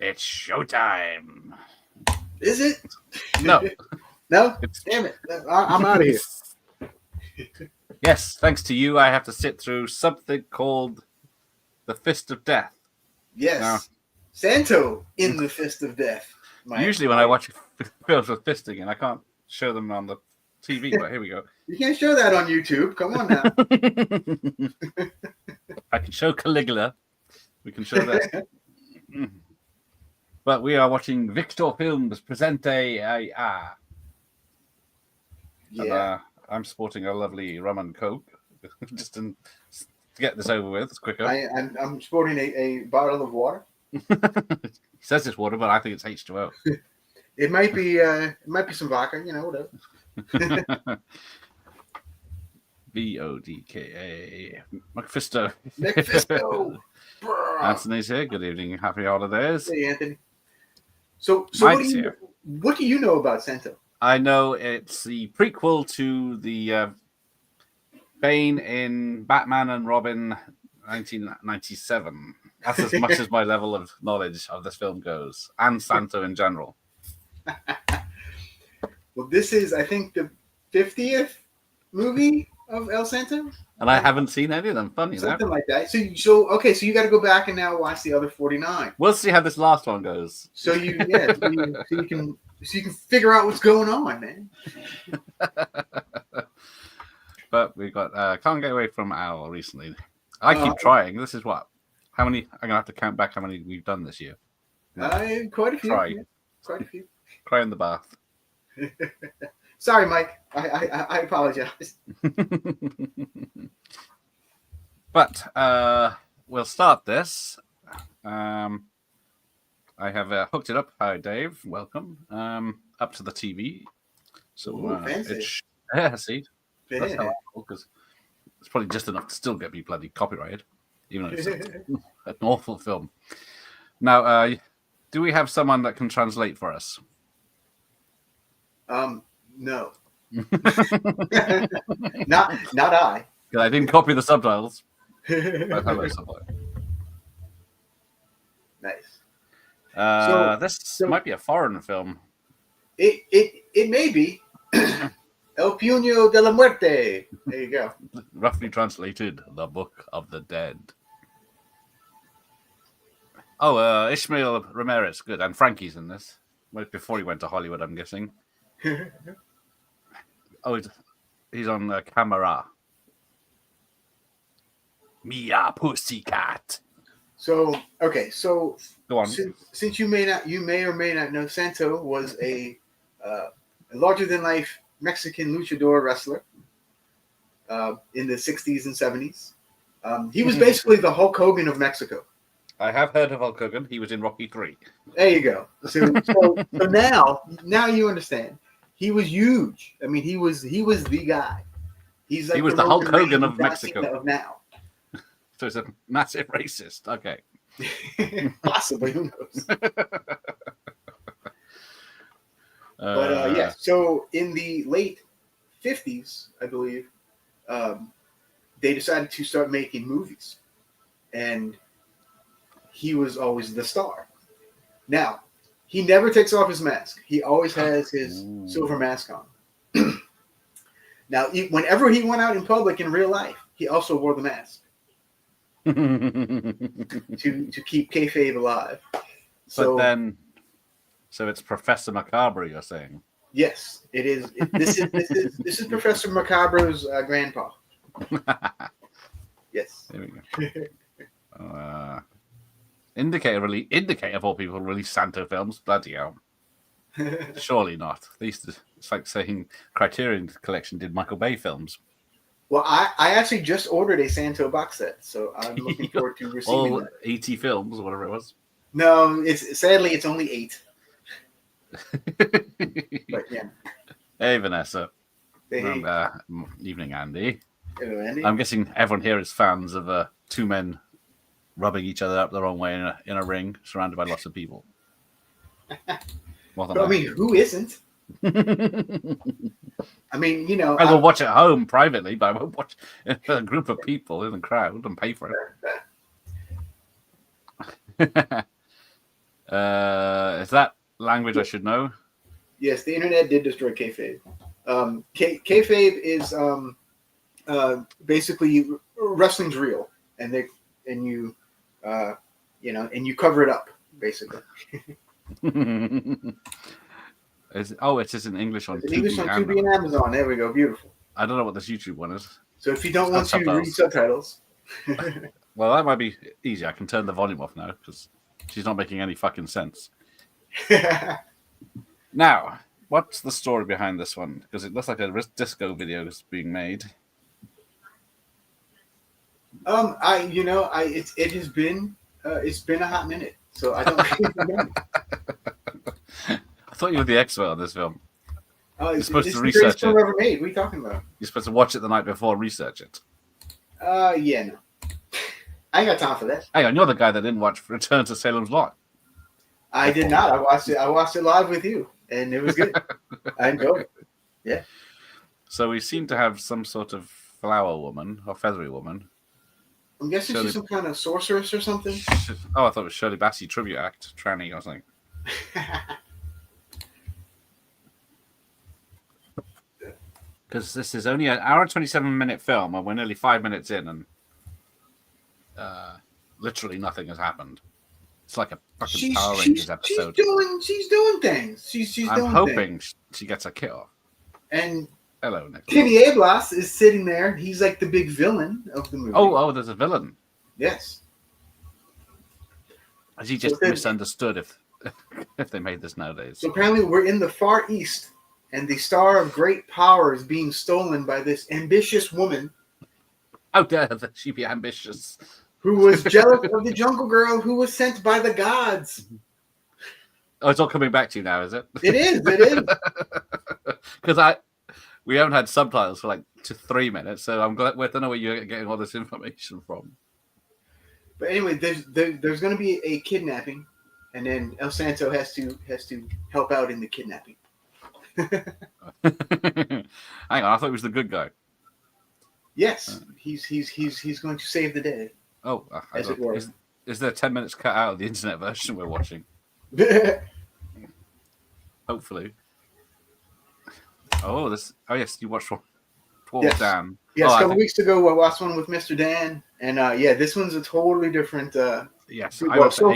It's showtime. Is it? No. No? Damn it. I'm out of here. Yes, thanks to you, I have to sit through something called The Fist of Death. Yes. No. Santo in The Fist of Death. Usually when I watch films with fisting, and I can't show them on the TV, but here we go. You can't show that on YouTube. Come on now. I can show Caligula. We can show that. But we are watching Victor Films present Yeah. I'm sporting a lovely rum and coke, just to get this over with. It's quicker. I'm sporting a bottle of water. He says it's water, but I think it's H2O. It might be some vodka, whatever. VODKA. McFisto. McFisto. Anthony's here. Good evening. Happy holidays. Hey, Anthony. So what do you know about Santo? I know it's the prequel to the Bane in Batman and Robin 1997. That's as much as my level of knowledge of this film goes, and Santo in general. Well, this is, I think, the 50th movie of El Santo, and I haven't seen any of them. Funny, something like that. So you got to go back and now watch the other 49. We'll see how this last one goes. So you can figure out what's going on, man. But we got Can't Get Away from Al recently. I keep trying. This is what? How many? I'm gonna have to count back how many we've done this year. Quite a few. Try. Yeah, quite a few. Cry in the bath. Sorry, Mike. I apologize. But we'll start this. I have hooked it up. Hi, Dave. Welcome. Up to the TV. So see. That's how because it's probably just enough to still get me bloody copyrighted, even though it's an awful film. Now, do we have someone that can translate for us? No. not I. Because I didn't copy the subtitles. Nice. This might be a foreign film. It may be. El Puño de la Muerte. There you go. Roughly translated, The Book of the Dead. Oh, Ishmael Ramirez, good, and Frankie's in this. Before he went to Hollywood, I'm guessing. Oh, he's on camera. Mia Pussycat. So go on. Since you may or may not know, Santo was a larger than life Mexican luchador wrestler in the 60s and 70s. He was basically the Hulk Hogan of Mexico. I have heard of Hulk Hogan. He was in Rocky 3. There you go. So now you understand. He was huge. I mean, he was the guy. He was the Hulk Hogan of Mexico. Of now. So he's a massive racist. Okay. Possibly. Who knows? But yeah. So in the late 50s, I believe, they decided to start making movies, and he was always the star. Now, he never takes off his mask. He always has his silver mask on. Now, whenever he went out in public in real life, he also wore the mask to keep kayfabe alive. So it's Professor Macabre, you're saying? Yes, it is. This is Professor Macabre's grandpa. Yes. There we go. Indicator of all people release Santo films. Bloody hell. Surely not. At least it's like saying Criterion Collection did Michael Bay films. Well, I actually just ordered a Santo box set, so I'm looking forward to receiving all that. 80 films, whatever it was. No, sadly it's only 8. But yeah. Hey, Vanessa. Hey. Evening, Andy. Hello, Andy. I'm guessing everyone here is fans of two men rubbing each other up the wrong way in a ring, surrounded by lots of people. I mean, who isn't? I mean, I will watch at home privately, but I won't watch a group of people in the crowd and pay for it. Is that language I should know? Yes, the internet did destroy kayfabe. Kayfabe is basically wrestling's real, and you cover it up basically. It's just in English on Tubi. English on Tubi and Amazon. There we go. Beautiful. I don't know what this YouTube one is. So if you don't want to read subtitles, well, that might be easy. I can turn the volume off now because she's not making any fucking sense. Now, what's the story behind this one? Because it looks like a disco video is being made. It's been a hot minute, so I don't remember. I thought you were the expert on this film. You're supposed to research it. Ever made. What are you talking about? You're supposed to watch it the night before, research it. Yeah, no. I ain't got time for that. Hang on, you're the guy that didn't watch Return to Salem's Lot. I did not. I watched it live with you, and it was good. I enjoyed it. Yeah. So we seem to have some sort of flower woman or feathery woman. I'm guessing she's some kind of sorceress or something. Oh, I thought it was Shirley Bassey tribute act, tranny or something. Because this is only an hour and 27-minute film, and we're nearly 5 minutes in, and literally nothing has happened. It's like a fucking Power Rangers episode. She's doing things. I'm hoping she gets a kill. And hello, Nick. Kenny Ablas is sitting there. He's like the big villain of the movie. Oh, there's a villain. Yes. Has he just misunderstood if they made this nowadays? So apparently we're in the Far East, and the star of great power is being stolen by this ambitious woman. How dare she be ambitious? Who was jealous of the jungle girl who was sent by the gods. Oh, it's all coming back to you now, is it? It is. Because we haven't had subtitles for like 3 minutes, so I'm glad. I don't know where you're getting all this information from. But anyway, there's going to be a kidnapping, and then El Santo has to help out in the kidnapping. Hang on, I thought he was the good guy. Yes, he's going to save the day. Oh, as it were. Is there 10 minutes cut out of the internet version we're watching? Hopefully. Oh yes, you watched one. Yes. Dan. Yes, a couple weeks ago I watched one with Mr. Dan, and this one's a totally different. Yes, so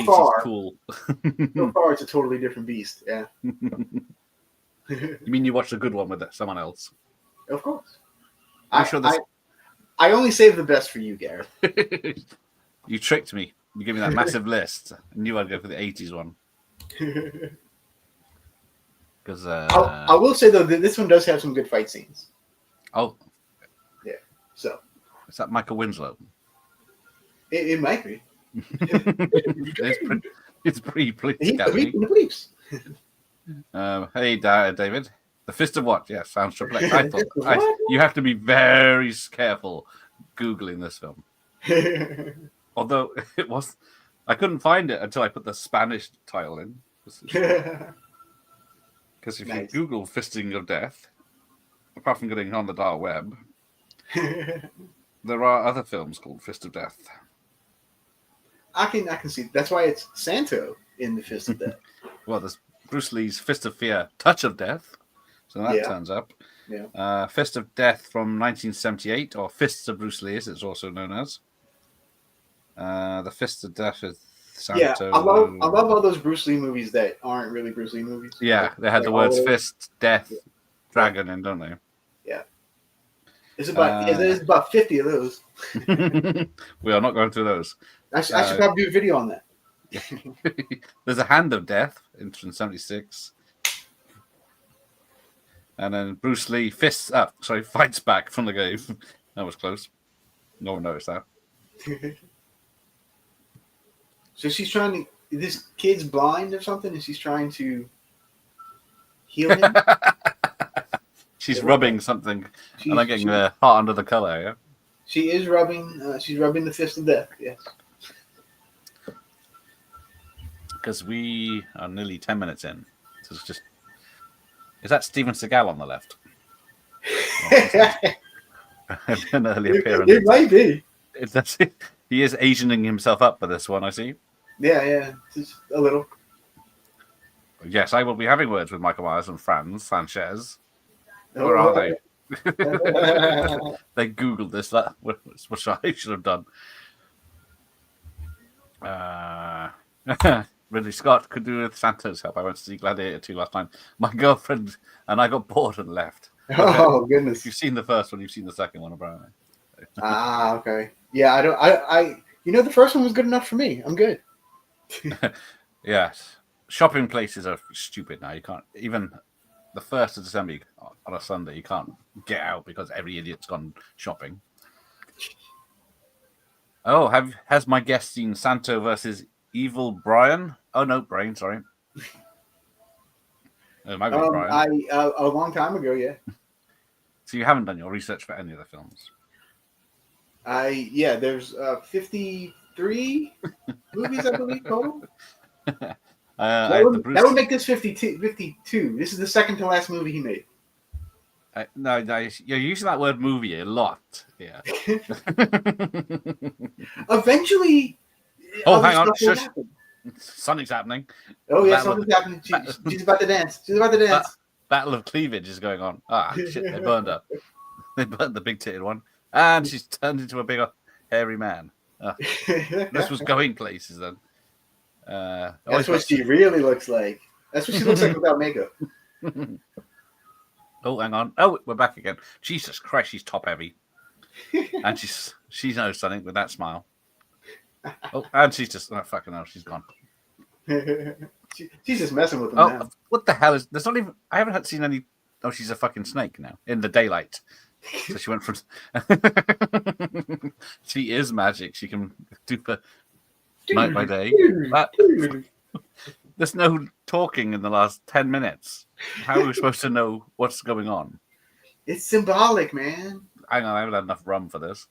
far, cool. So far, it's a totally different beast. Yeah. You mean you watched a good one with someone else? Of course. I only save the best for you, Gareth. You tricked me. You gave me that massive list. I knew I'd go for the 80s one. Because I will say though that this one does have some good fight scenes. Oh, yeah. So is that Michael Winslow? It might be. It's pretty bleak. Hey, David. The Fist of what? Yeah, sounds triple X. I thought you have to be very careful Googling this film. Although I couldn't find it until I put the Spanish title in. Because if you Google Fisting of Death, apart from getting on the dark web, there are other films called Fist of Death. I can see. That's why it's Santo in the Fist of Death. Well, there's Bruce Lee's Fist of Fear, Touch of Death. So that turns up. Yeah. Fist of Death from 1978, or Fists of Bruce Lee, as it's also known as. The Fist of Death is Santo. Yeah, I love all those Bruce Lee movies that aren't really Bruce Lee movies. Yeah, they had the words fist, death, dragon in, don't they? Yeah. There's about 50 of those. We are not going through those. I should probably do a video on that. There's a Hand of Death in 76. And then Bruce Lee fights back from the grave. That was close. No one noticed that. So she's trying to. This kid's blind or something, and she's trying to heal him. She's rubbing something, and I'm getting the heart under the collar. Yeah. She is rubbing. She's rubbing the Fist of Death. Yes. Because we are nearly 10 minutes in. So it's just. Is that Steven Seagal on the left? An early appearance. It might be. He is Asianing himself up for this one, I see. Yeah, just a little. Yes, I will be having words with Michael Myers and Franz Sanchez. Where are they? They Googled this. That which I should have done. Ridley Scott could do with Santo's help. I went to see Gladiator 2 last time. My girlfriend and I got bored and left. Oh, goodness. If you've seen the first one, you've seen the second one, apparently. Okay. Yeah, the first one was good enough for me. I'm good. Yes. Shopping places are stupid now. You can't, even the 1st of December on a Sunday, you can't get out because every idiot's gone shopping. Oh, has my guest seen Santo versus Evil Brian? Oh, no, Brian, sorry. It might be Brian. A long time ago, yeah. So you haven't done your research for any of the films? There's 53 movies, I believe, total. That would make this 52. This is the second to last movie he made. No, you're using that word movie a lot. Yeah. Eventually. Hang on. Shush. Something's happening. Oh, yeah, something's happening. She's about to dance. Battle of Cleavage is going on. Ah, shit, they burned her. They burned the big-titted one. And she's turned into a bigger, hairy man. This was going places then. That's what she really looks like. That's what she looks like without makeup. Oh, hang on. Oh, we're back again. Jesus Christ, she's top heavy. And she knows something with that smile. Oh, and she's just fucking hell, she's gone. She's just messing with them now. What the hell is there's not even I haven't seen any she's a fucking snake now in the daylight. So she went from she is magic. She can do the night by day. There's no talking in the last 10 minutes. How are we supposed to know what's going on? It's symbolic, man. Hang on, I haven't had enough rum for this.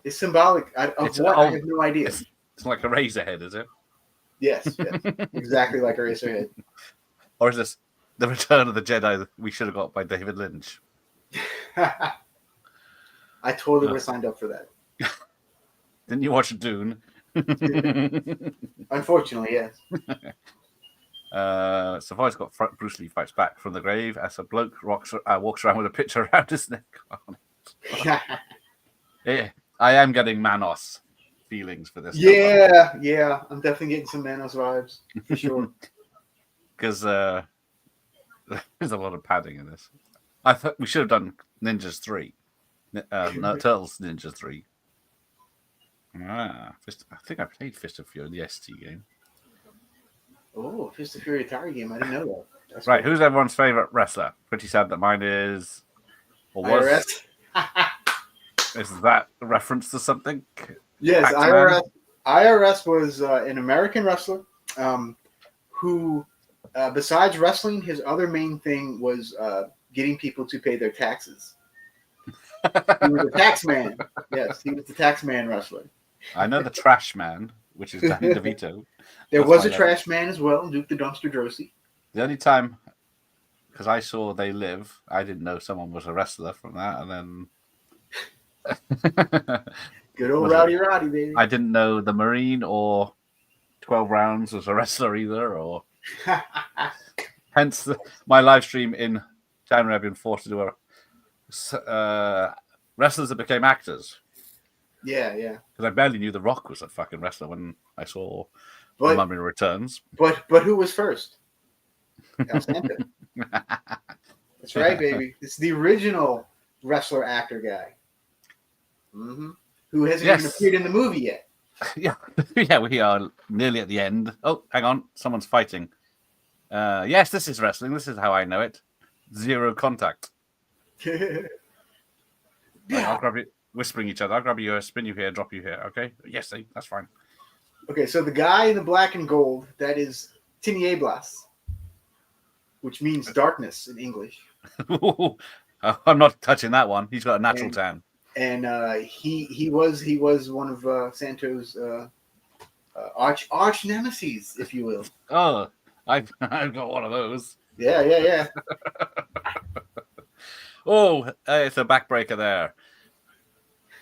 It's symbolic of what? I have no idea. It's like a razor head, is it? Yes. Exactly like a razor head. Or is this the Return of the Jedi that we should have got by David Lynch? I totally would have signed up for that. Didn't you watch Dune? Unfortunately, yes. Savoy's got Bruce Lee fights back from the grave as a bloke walks around with a picture around his neck. Yeah, I am getting Manos feelings for this. Yeah. I'm definitely getting some Manos vibes for sure. Because there's a lot of padding in this. I thought we should have done Ninjas 3. Turtles Ninjas 3. I think I played Fist of Fury, the ST game. Oh, Fist of Fury Atari game. I didn't know that. That's right, cool. Who's everyone's favorite wrestler? Pretty sad that mine is... Or was... Is that a reference to something? Yes, IRS was an American wrestler who, besides wrestling, his other main thing was getting people to pay their taxes. He was a tax man. Yes, he was the tax man wrestler. I know the Trash Man, which is Danny DeVito. There was a Trash Man as well, Duke the Dumpster Drosy. The only time, because I saw They Live, I didn't know someone was a wrestler from that, and then... Good old Roddy, baby. I didn't know the Marine or 12 Rounds was a wrestler either, or... Hence my live stream in January, I've been forced to do wrestlers that became actors. Yeah. Because I barely knew The Rock was a fucking wrestler when I saw The Mummy Returns. But who was first? Santo. That's right, baby. It's the original wrestler actor guy. Mm-hmm. Who hasn't even appeared in the movie yet. Yeah, we are nearly at the end. Oh, hang on. Someone's fighting. Yes, this is wrestling. This is how I know it. Zero contact. Yeah. I'll grab you, whispering each other. I'll grab you here, spin you here, drop you here. Okay? Yes, that's fine. Okay, so the guy in the black and gold, that is Tinieblas, which means darkness in English. I'm not touching that one. He's got a natural tan. And he was one of Santo's arch nemesis, if you will. Oh, I've got one of those. Yeah. Oh, it's a backbreaker there.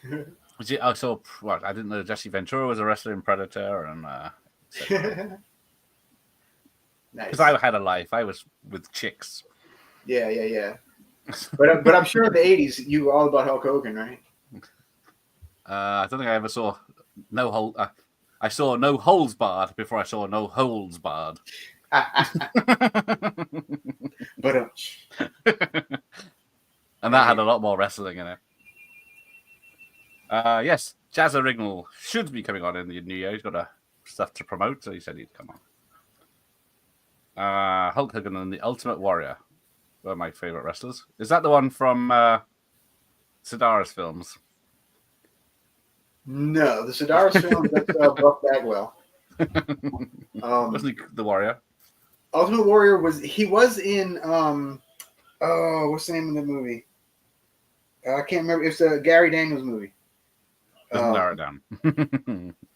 I didn't know Jesse Ventura was a wrestler in Predator, and Nice. Because I had a life. I was with chicks. Yeah. But I'm sure in the 80s you were all about Hulk Hogan, right? I don't think I ever saw no hole. I saw No Holes Barred before I saw No Holes Barred. But and that had a lot more wrestling in it. Yes, Jazza Rignall should be coming on in the new year. He's got stuff to promote, so he said he'd come on. Hulk Hogan and the Ultimate Warrior were my favorite wrestlers. Is that the one from Sidara's films? No, the Sidara's film, that's Buff Bagwell. Wasn't he the Warrior? Ultimate Warrior was in what's the name of the movie? I can't remember. It's a Gary Daniels movie. Doesn't narrow it down.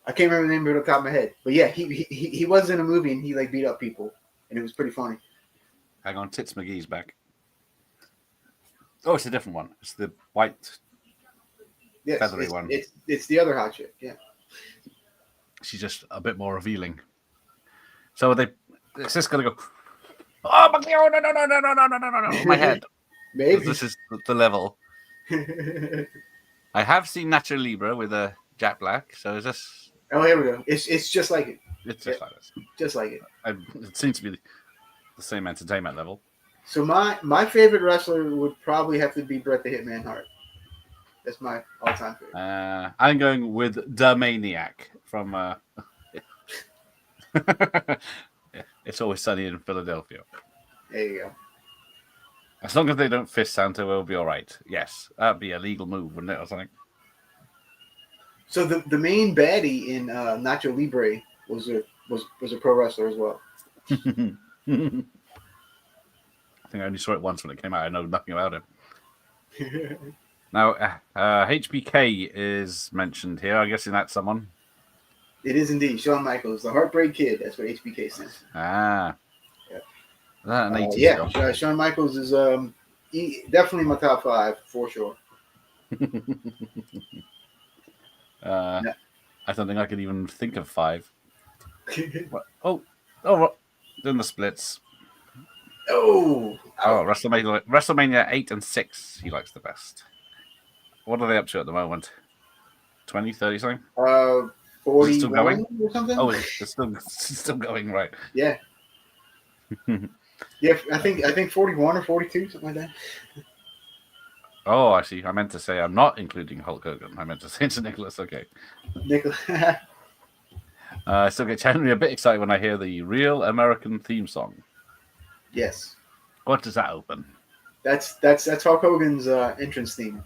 I can't remember the name of it off the top of my head. But yeah, he was in a movie and he like beat up people and it was pretty funny. Hang on, Tits McGee's back. Oh, it's a different one. It's the white feathery one. It's the other hot chick, yeah. She's just a bit more revealing. So it's just gonna go, oh my god, no, my head. Maybe. This is the level. I have seen Nacho Libre with Jack Black, so is this? Oh, here we go. It's just like it. It's just like this. Just like it. It seems to be the same entertainment level. So my favorite wrestler would probably have to be Bret the Hitman Hart. That's my all-time favorite. I'm going with the Maniac from It's Always Sunny in Philadelphia. There you go. As long as they don't fist Santo, we'll be all right. Yes, that'd be a legal move, wouldn't it, or something? So the main baddie in Nacho Libre was a pro wrestler as well. I think I only saw it once when it came out. I know nothing about it. Now, HBK is mentioned here. I'm guessing that's someone. It is indeed Shawn Michaels, the Heartbreak Kid. That's what HBK stands. Yeah. That an 80s Shawn Michaels is definitely my top 5 for sure. I don't think I could even think of 5. Oh, doing the splits. WrestleMania 8 and 6 he likes the best. What are they up to at the moment? 20, 30 something? 40 still going or something? Oh, it's still going, right. Yeah. Yeah, I think 41 or 42, something like that. Oh, I see. I meant to say I'm not including Hulk Hogan. I meant to say it's Nicholas. Okay. Nicholas. I still get generally a bit excited when I hear the Real American theme song. Yes. What does that open? That's Hulk Hogan's entrance theme.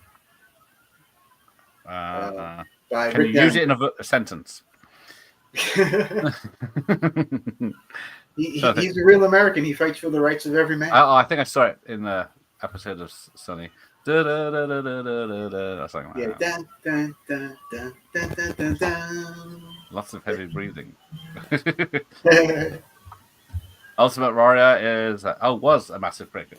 Can you use it in a sentence? He's a real American. He fights for the rights of every man. I think I saw it in the episode of Sunny. Or something like that. Dun, dun, dun, dun, dun, dun, dun. Lots of heavy breathing. Ultimate Warrior was a massive breaker.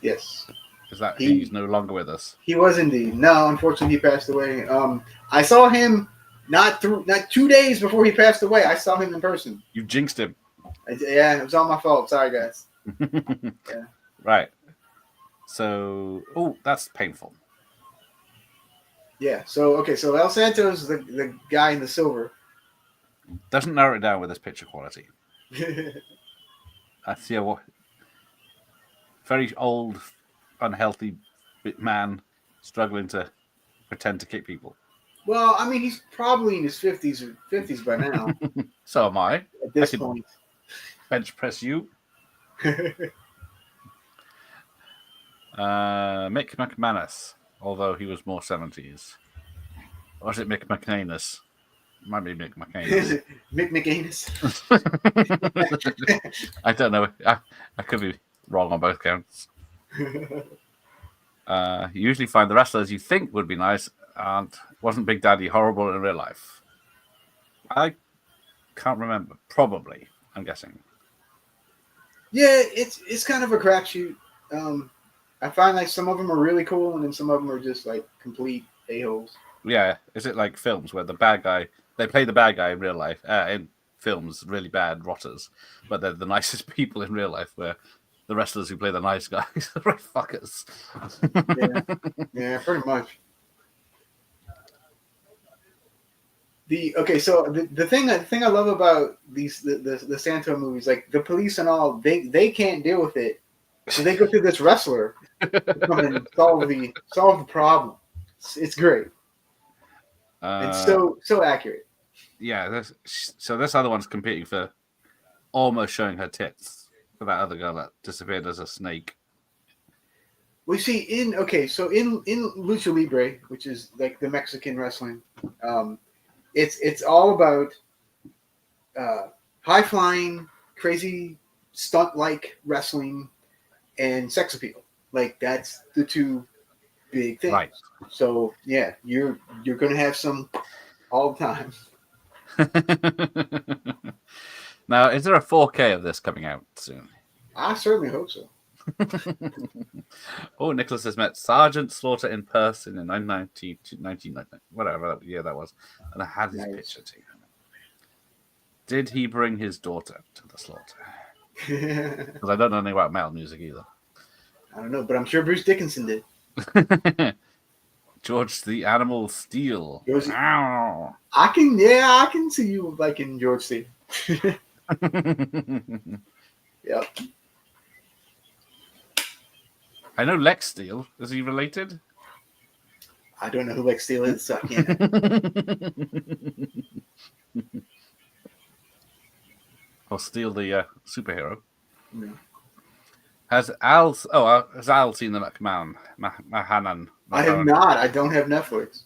Yes. Is that he's no longer with us? He was indeed. No, unfortunately, he passed away. I saw him not 2 days before he passed away. I saw him in person. You jinxed him. Yeah, it was all my fault. Sorry, guys. Yeah. Right. So, that's painful. Yeah. So El Santo's the guy in the silver. Doesn't narrow it down with his picture quality. I see a very old, unhealthy man struggling to pretend to kick people. Well, I mean, he's probably in his 50s by now. So am I. At this point. Bench press you. Mick McManus, although he was more 70s. Or is it Mick McManus? Might be Mick McManus. Mick McAnus. I don't know. I could be wrong on both counts. You usually find the wrestlers you think would be nice wasn't Big Daddy horrible in real life? I can't remember. Probably, I'm guessing. Yeah, it's kind of a crapshoot. I find like some of them are really cool, and then some of them are just like complete a-holes. Yeah, is it like films where the bad guy they play the bad guy in real life in films really bad rotters, but they're the nicest people in real life. Where the wrestlers who play the nice guys are right fuckers. Yeah, pretty much. So the thing I love about the Santo movies, like the police and all, they can't deal with it, so they go through this wrestler to come and solve the problem. It's great. It's so accurate. Yeah, this other one's competing for almost showing her tits for that other girl that disappeared as a snake. We see in lucha-libre, which is like the Mexican wrestling. It's all about high flying, crazy stunt like wrestling and sex appeal. Like that's the two big things. Right. So yeah, you're gonna have some all the time. Now, is there a 4K of this coming out soon? I certainly hope so. Oh, Nicholas has met Sergeant Slaughter in person in 1990, whatever year that was, and I had his picture too. Did he bring his daughter to the slaughter? Because I don't know anything about metal music either. I don't know, but I'm sure Bruce Dickinson did. George the Animal Steel. I can see you liking George Steel. Yep. I know Lex Steel. Is he related? I don't know who Lex Steel is, so I can't. Or Steel the superhero. No. Has Al seen the Mahanan? I have not. I don't have Netflix.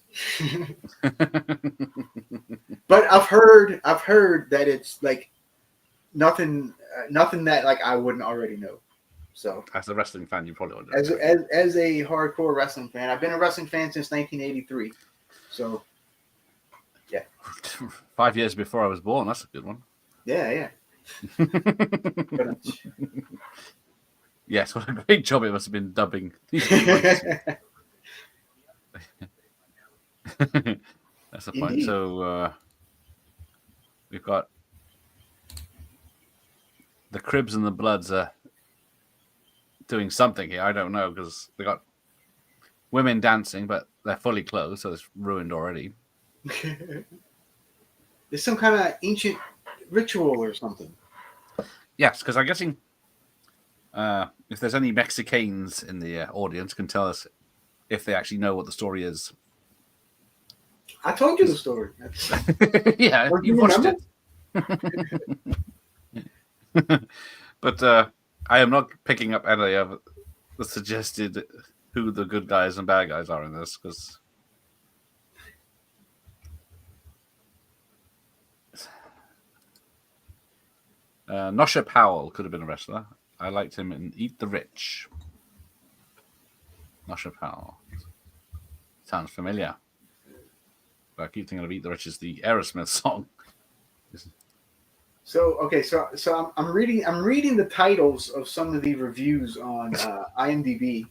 But I've heard that it's like nothing that like I wouldn't already know. So as a wrestling fan, you probably would. As a hardcore wrestling fan, I've been a wrestling fan since 1983. So yeah, 5 years before I was born. That's a good one. Yeah. Yes, what a great job it must have been dubbing these. That's the point. So we've got the Cribs and the Bloods are doing something here. I don't know because they got women dancing, but they're fully clothed, so it's ruined already. There's some kind of ancient ritual or something. Yes, because I'm guessing if there's any Mexicans in the audience, can tell us if they actually know what the story is. I told you the story. Yeah, you watched it. But I am not picking up any of the suggested who the good guys and bad guys are in this, because Nosha Powell could have been a wrestler. I liked him in Eat the Rich. Nosha Powell. Sounds familiar. But I keep thinking of Eat the Rich as the Aerosmith song. So I'm reading the titles of some of the reviews on IMDb,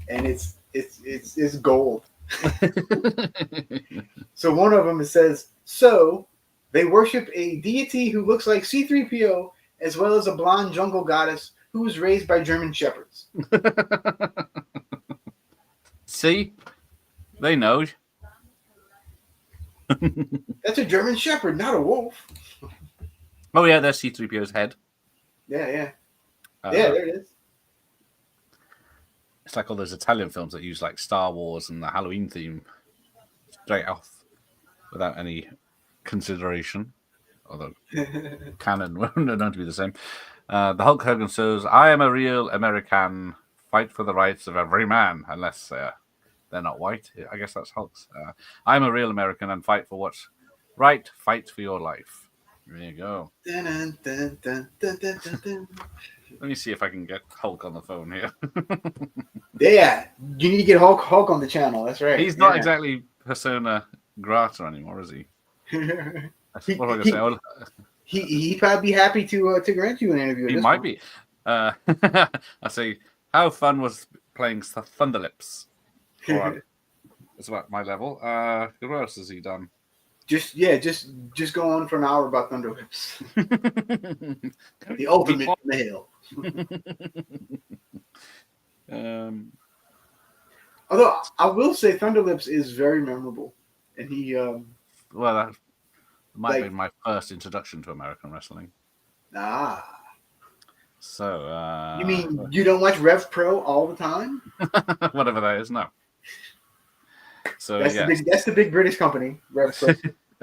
and it's gold. So one of them it says, so they worship a deity who looks like C-3PO, as well as a blonde jungle goddess who was raised by German shepherds. See, they know. That's a German shepherd, not a wolf. Oh yeah, there's C-3PO's head. Yeah, there it is. It's like all those Italian films that use like Star Wars and the Halloween theme straight off without any consideration. Although canon won't known to be the same. The Hulk Hogan says, I am a real American, fight for the rights of every man, unless they're not white. I guess that's Hulk's. I'm a real American and fight for what's right, fight for your life. There you go. Dun, dun, dun, dun, dun, dun, dun. Let me see if I can get Hulk on the phone here. Yeah, you need to get Hulk on the channel. That's right. He's not exactly persona grata anymore, is he? What am I going to say? He'd probably be happy to grant you an interview. He might be. I say, how fun was playing Thunderlips? It's about my level. What else has he done? Just go on for an hour about Thunder Lips. The ultimate male. Although I will say Thunder Lips is very memorable, and he well, that might be my first introduction to American wrestling. So you mean you don't watch Rev Pro all the time? Whatever that is, no. So that's the big British company, Rev Pro.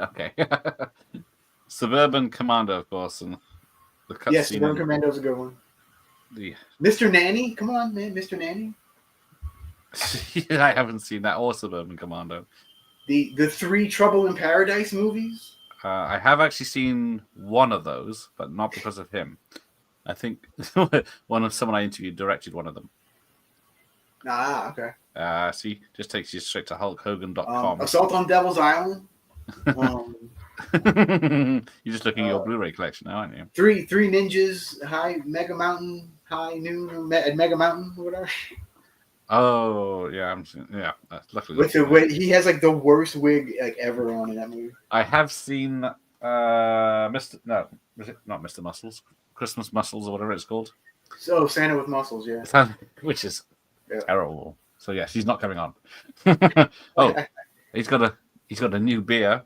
Okay. Suburban Commando, of course, and the cutscene. Yes, Suburban Commando is a good one. Mr. Nanny, come on, man, Mr. Nanny. I haven't seen that or Suburban Commando. The 3 Trouble in Paradise movies. I have actually seen one of those, but not because of him. I think someone I interviewed directed one of them. Okay. See, just takes you straight to HulkHogan.com. Assault on Devil's Island. You're just looking at your Blu-ray collection now, aren't you? Three Ninjas, High Mega Mountain, High Noon at Mega Mountain, or whatever. Oh yeah, luckily with the wig, he has like the worst wig like ever on in that movie. I have seen was it not Mr. Muscles? Christmas Muscles or whatever it's called. So Santa with Muscles, yeah. Which is terrible. So yes, he's not coming on. He's got a new beer.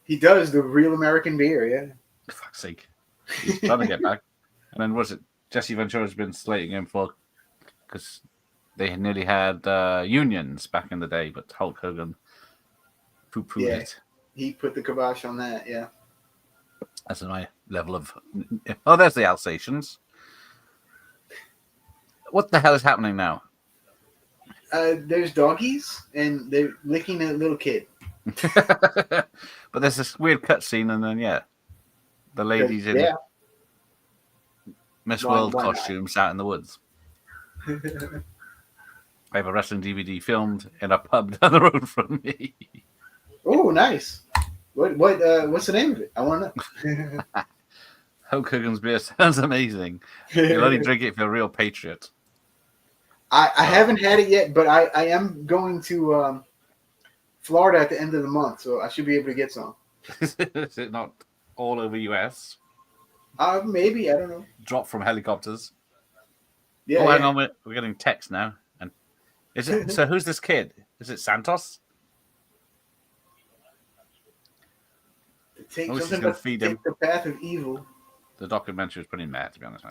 He does, the Real American Beer, yeah. For fuck's sake. He's trying to get back. And then was it Jesse Ventura's been slating him for because they nearly had unions back in the day, but Hulk Hogan poo-pooed it. He put the kibosh on that, yeah. That's my level of... Oh, there's the Alsatians. What the hell is happening now? There's doggies, and they're licking a little kid. But there's this weird cutscene, and then, the ladies in Miss World costumes out in the woods. I have a wrestling DVD filmed in a pub down the road from me. Oh, nice. What's the name of it? I want to know. Hulk Hogan's beer sounds amazing. You'll only drink it if you're a real patriot. I haven't had it yet, but I am going to Florida at the end of the month, so I should be able to get some. Is it not all over US? Maybe, I don't know. Dropped from helicopters. Yeah. Hang on, we're getting text now. And is it? So who's this kid? Is it Santos? Take the path of evil. The documentary was pretty mad, to be honest.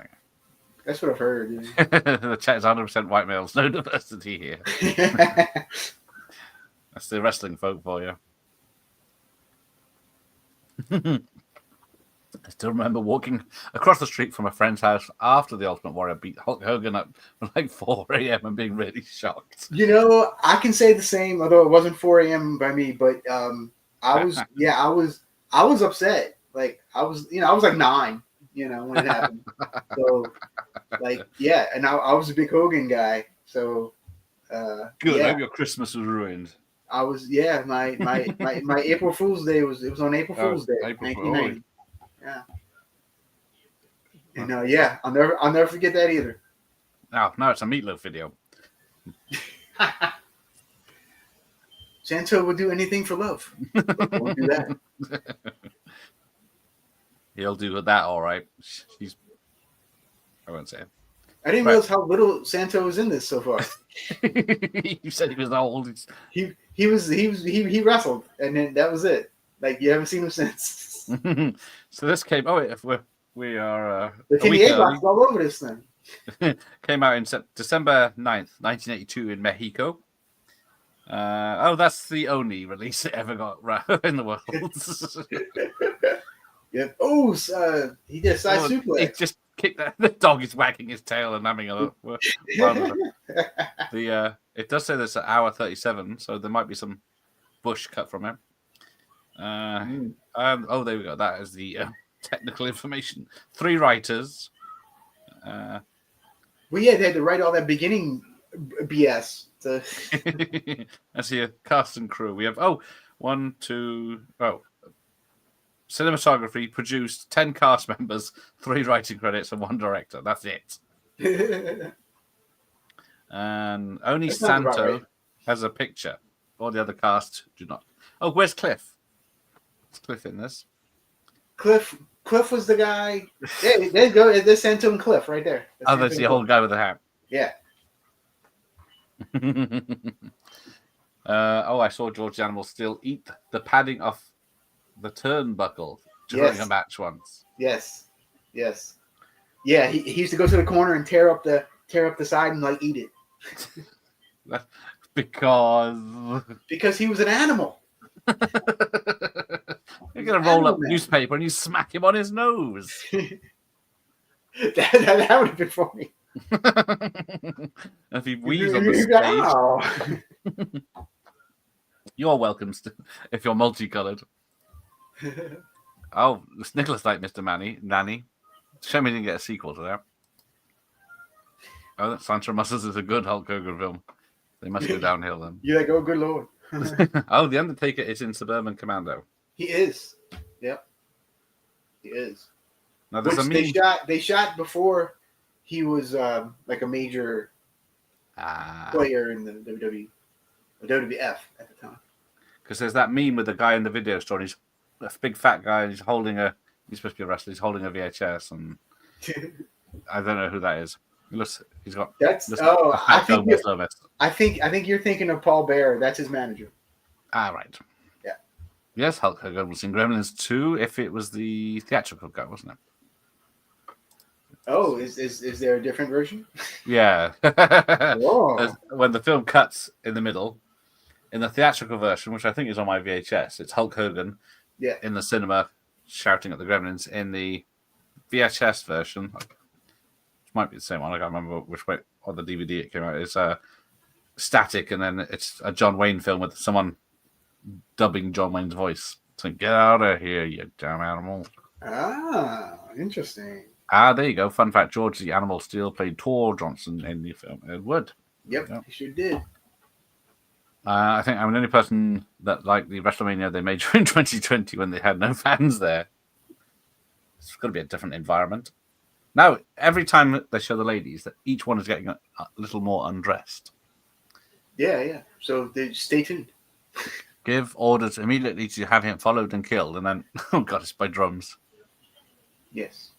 That's what I've heard. The chat is 100% white males, no diversity here. That's the wrestling folk for you. I still remember walking across the street from a friend's house after the Ultimate Warrior beat Hulk Hogan at like 4 a.m. and being really shocked. I can say the same, although it wasn't 4 a.m. by me, but I was upset. Like I was like 9, when it happened. So and I was a big Hogan guy. So good. I hope your Christmas was ruined. I was my April Fool's Day was on April Fool's Day, 1990. Yeah. And I'll never forget that either. Now it's a Meatloaf video. Santo would do anything for love. Won't do that. He'll do that, all right. I won't say it. I didn't realize how little Santo was in this so far. You said he was old. He wrestled, and then that was it. Like you haven't seen him since. So this came. Oh, if we are the TVA box all over this thing. Came out in December 9th, 1982 in Mexico. That's the only release it ever got in the world. Yeah. Oh, he did a side suplex. It just kicked that. The dog is wagging his tail and having a look. It does say there's an hour 37, so there might be some bush cut from him. There we go. That is the technical information. 3 writers. They had to write all that beginning BS. I see a cast and crew. We have 1, 2. Cinematography produced 10 cast members, 3 writing credits, and 1 director. That's it. And only Santo has a picture. All the other cast do not. Oh, where's Cliff? Cliff in this. Cliff was the guy. Yeah, there you go. There's Santo and Cliff right there. That's the old guy with the hat. Yeah. I saw George the Animal still eat the padding off the turnbuckle during a match once. Yes. Yeah, he used to go to the corner and tear up the side and like eat it. Because he was an animal. You're gonna roll up newspaper and you smack him on his nose. that would have been funny. If he wheezes on the stage. You're welcome if you're multicolored. Oh, it's Nicholas like Mr. Nanny. Shame we didn't get a sequel to that. Oh, that Sancho Muscles is a good Hulk Hogan film. They must go downhill then. You're like, oh, good lord. Oh, the Undertaker is in Suburban Commando. He is. Yep. He is. Now there's they shot before he was like a major player in the WWE or WWF at the time. Because there's that meme with the guy in the video store. He's a big fat guy. And he's supposed to be a wrestler. He's holding a VHS, and I don't know who that is. He's got. I think you're thinking of Paul Bearer. That's his manager. Right. Yeah. Yes, Hulk Hogan was in Gremlins 2 if it was the theatrical cut, wasn't it? Oh, is there a different version? Yeah. When the film cuts in the middle, in the theatrical version, which I think is on my VHS, it's Hulk Hogan in the cinema shouting at the Gremlins. In the VHS version, which might be the same one, I can't remember which way on the DVD it came out, it's static, and then it's a John Wayne film with someone dubbing John Wayne's voice. So get out of here, you damn animal. Interesting. There you go. Fun fact, George the Animal Steel played Tor Johnson in the film Ed Wood. Yep, he sure did. I think I'm the only person that liked the WrestleMania they made during 2020 when they had no fans there. It's got to be a different environment. Now, every time they show the ladies, that each one is getting a little more undressed. Yeah. So stay tuned. Give orders immediately to have him followed and killed, and then, oh god, it's by drums. Yes.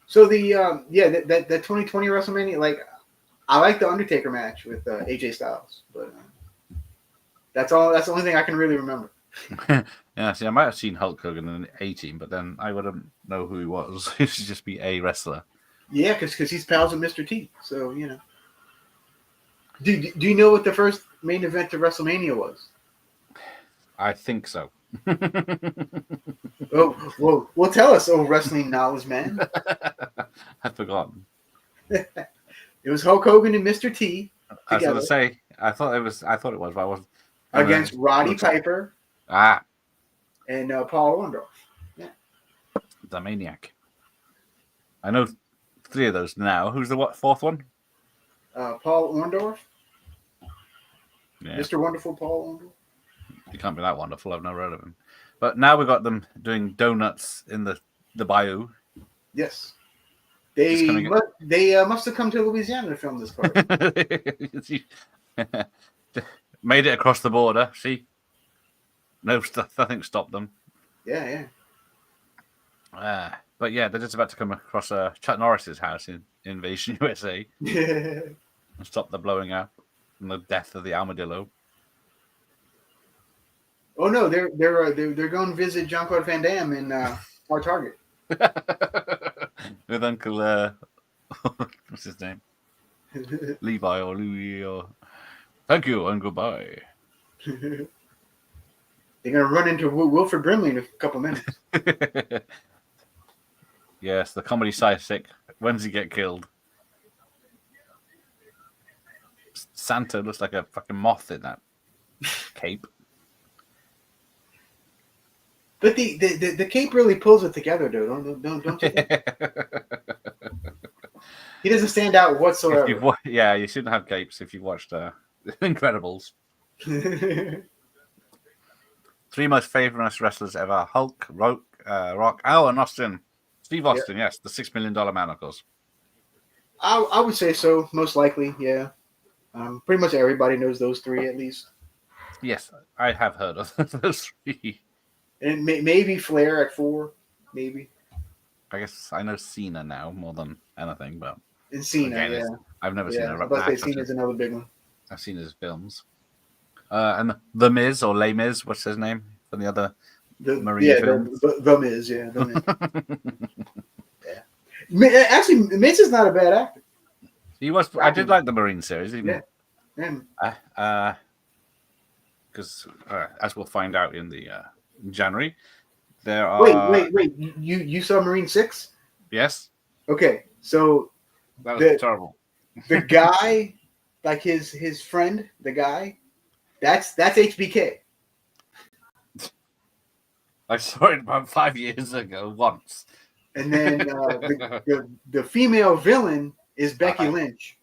So the 2020 WrestleMania, like, I like the Undertaker match with AJ Styles, but that's all. That's the only thing I can really remember. Yeah, see, I might have seen Hulk Hogan in the A-Team, but then I wouldn't know who he was. He should just be a wrestler. Yeah, because he's pals with Mr. T. So, you know. Do you know what the first main event to WrestleMania was? I think so. Well, tell us, oh wrestling knowledge man. I've forgotten. It was Hulk Hogan and Mr. T together. I was going to say, I thought it was, but I wasn't. Against Roddy Piper. And Paul Orndorff. Yeah. The Maniac. I know 3 of those now. Who's the fourth one? Paul Orndorff. Yeah. Mr. Wonderful Paul Orndorff. He can't be that wonderful. I've never heard of him. But now we've got them doing donuts in the bayou. Yes. They must have come to Louisiana to film this part. Made it across the border. See? Nothing stopped them. Yeah. But yeah, they're just about to come across Chuck Norris's house in Invasion USA and stop the blowing up and the death of the armadillo. Oh no, they're going to visit Jean-Claude Van Damme in our Target with Uncle what's his name? Levi or Louis or thank you and goodbye. They're gonna run into Wilford Brimley in a couple minutes. Yes, the comedy sidekick. When does he get killed? Santo looks like a fucking moth in that cape. But the cape really pulls it together, dude. Don't you think? He doesn't stand out whatsoever. You shouldn't have capes if you've watched Incredibles. 3 most famous wrestlers ever: Hulk, Rock, and Austin. Steve Austin, yes, the $6 million man, of course. I would say so, most likely, yeah. Pretty much everybody knows those 3 at least. Yes, I have heard of those 3. And maybe Flair at 4, maybe. I guess I know Cena now more than anything, but And Cena, again, I've never seen a match. But Cena's another big one. I've seen his films. And The Miz or Les Miz, what's his name from the other Marine films? The Miz, yeah. The Miz. yeah. Actually, Miz is not a bad actor. He was. I did like the Marine series. Even, yeah. Because as we'll find out in the January, there are. Wait! You saw Marine 6? Yes. Okay, so that was terrible. The guy, like his friend, the guy, that's HBK. I saw it about 5 years ago once. And then the female villain is Becky Lynch.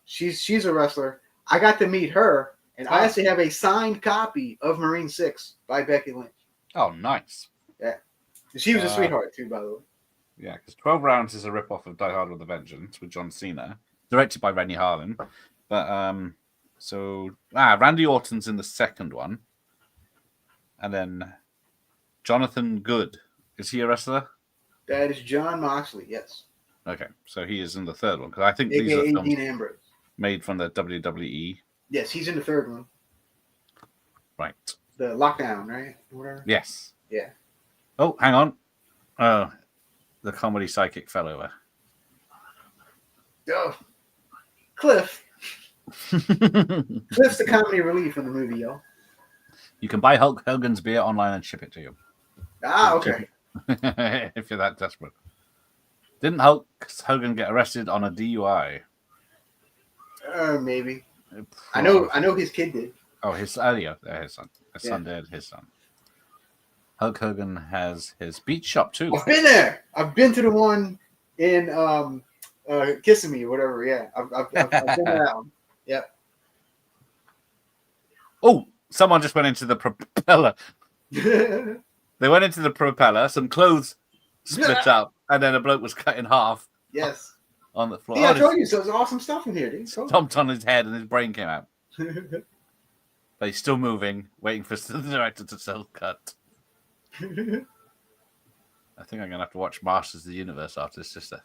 She's a wrestler. I got to meet her, and I actually have a signed copy of Marine 6 by Becky Lynch. Oh, nice. Yeah. She was a sweetheart, too, by the way. Yeah, because 12 Rounds is a rip-off of Die Hard with a Vengeance with John Cena, directed by Rennie Harlan. But, Randy Orton's in the second one. And then Jonathan Good. Is he a wrestler? That is John Moxley, yes. Okay, so he is in the third one, because I think these are films made from the WWE. Yes, he's in the third one. Right. The Lockdown, right? Whatever. Yes. Yeah. Oh, hang on. Oh, the comedy psychic fell over. Oh, Cliff. Cliff's the comedy relief in the movie, y'all. You can buy Hulk Hogan's beer online and ship it to you. Ah, okay. If you're that desperate. Didn't Hulk Hogan get arrested on a DUI? Maybe. I know his kid did. Oh, his son. His son did. His son. Hulk Hogan has his beach shop too. I've been there. I've been to the one in Kissing Me or whatever. Yeah, I've been to that one. Yep. Oh, someone just went into the propeller. They went into the propeller. Some clothes split up, and then a bloke was cut in half. Yes. On the floor. Yeah, I told you. So there's awesome stuff in here, dude. Stomped on his head, and his brain came out. But he's still moving, waiting for the director to sell cut. I think I'm gonna have to watch Masters of the Universe after this just to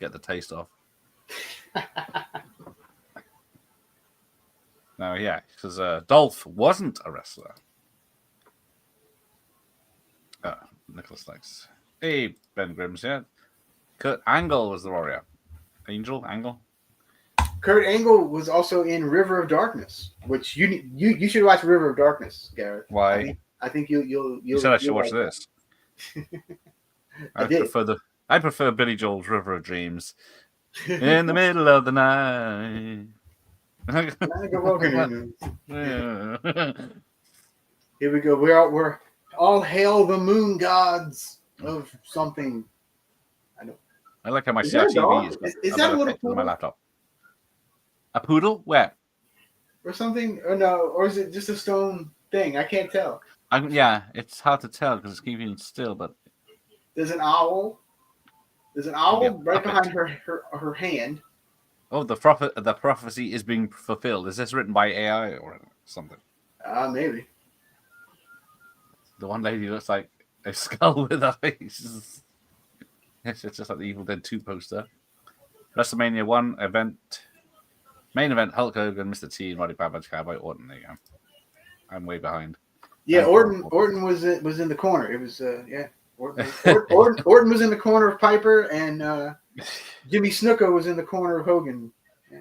get the taste off. No, yeah, because Dolph wasn't a wrestler. Nicholas likes. Hey, Ben Grimm's here. Kurt Angle was the warrior. Angle. Kurt Angle was also in River of Darkness, which you should watch River of Darkness, Garrett. Why? I think you'll. You said I should watch this. I prefer Billy Joel's River of Dreams. In the middle of the night. Here we go. We're all hail the moon gods of something. I know. I like how my CRTV is that a little poodle on my laptop? A poodle? Where? Or something? Or no? Or is it just a stone thing? I can't tell. Yeah, it's hard to tell because it's keeping still. But there's an owl. There's an owl right behind her hand. Oh, the prophecy is being fulfilled. Is this written by AI or something? Maybe. The one lady looks like a skull with eyes. It's just like the Evil Dead 2 poster. WrestleMania 1 event. Main event, Hulk Hogan, Mr. T, and Roddy Piper, Cowboy Orton. There you go. I'm way behind. Yeah, Orton was in the corner. It was Orton was in the corner of Piper, and Jimmy Snuka was in the corner of Hogan. Yeah.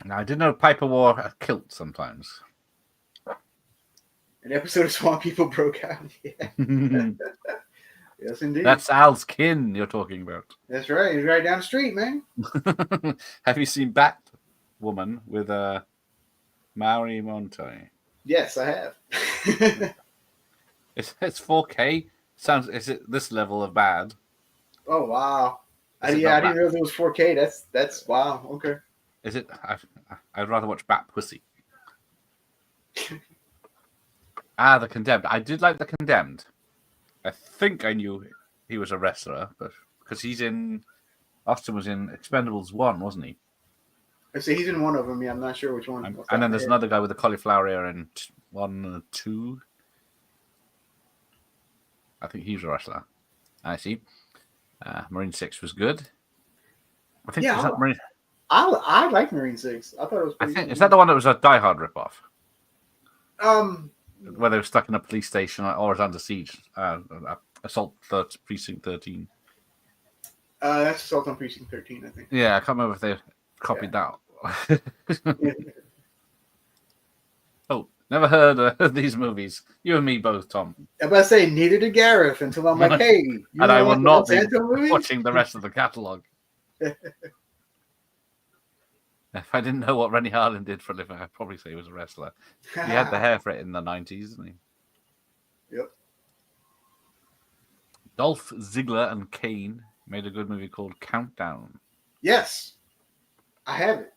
Now, I didn't know Piper wore a kilt sometimes. An episode of Swamp People broke out. Yeah. Yes, indeed. That's Al's kin you're talking about. That's right. He's right down the street, man. Have you seen Batwoman with Maori Montoya? Yes, I have. It's 4K. Is it this level of bad? Oh wow! I didn't know if it was 4K. That's wow. Okay. Is it? I'd rather watch Bat Pussy. The Condemned. I did like The Condemned. I think I knew he was a wrestler, but because Austin was in Expendables 1, wasn't he? I say he's in one of them. Yeah, I'm not sure which one. And then there's another guy with a cauliflower ear in 1 and 2. I think he's a wrestler. I see. Marine 6 was good. I think Yeah, was that Marine. I like Marine 6. I thought it was I pretty think good. is that the one that was a Die Hard ripoff? Um, Where they were stuck in a police station or was under siege. Assault Precinct 13. that's Assault on Precinct 13, I think. Yeah, I can't remember if they copied that. Yeah. Oh, never heard of these movies. You and me both, Tom. I'm about to say neither did Gareth until I'm like, hey, you And I will not be Santo movies? watching the rest of the catalogue. If I didn't know what Rennie Harlin did for a living, I'd probably say he was a wrestler. He had the hair for it in the 90s, didn't he? Yep. Dolph Ziggler and Kane made a good movie called Countdown. Yes. I have it.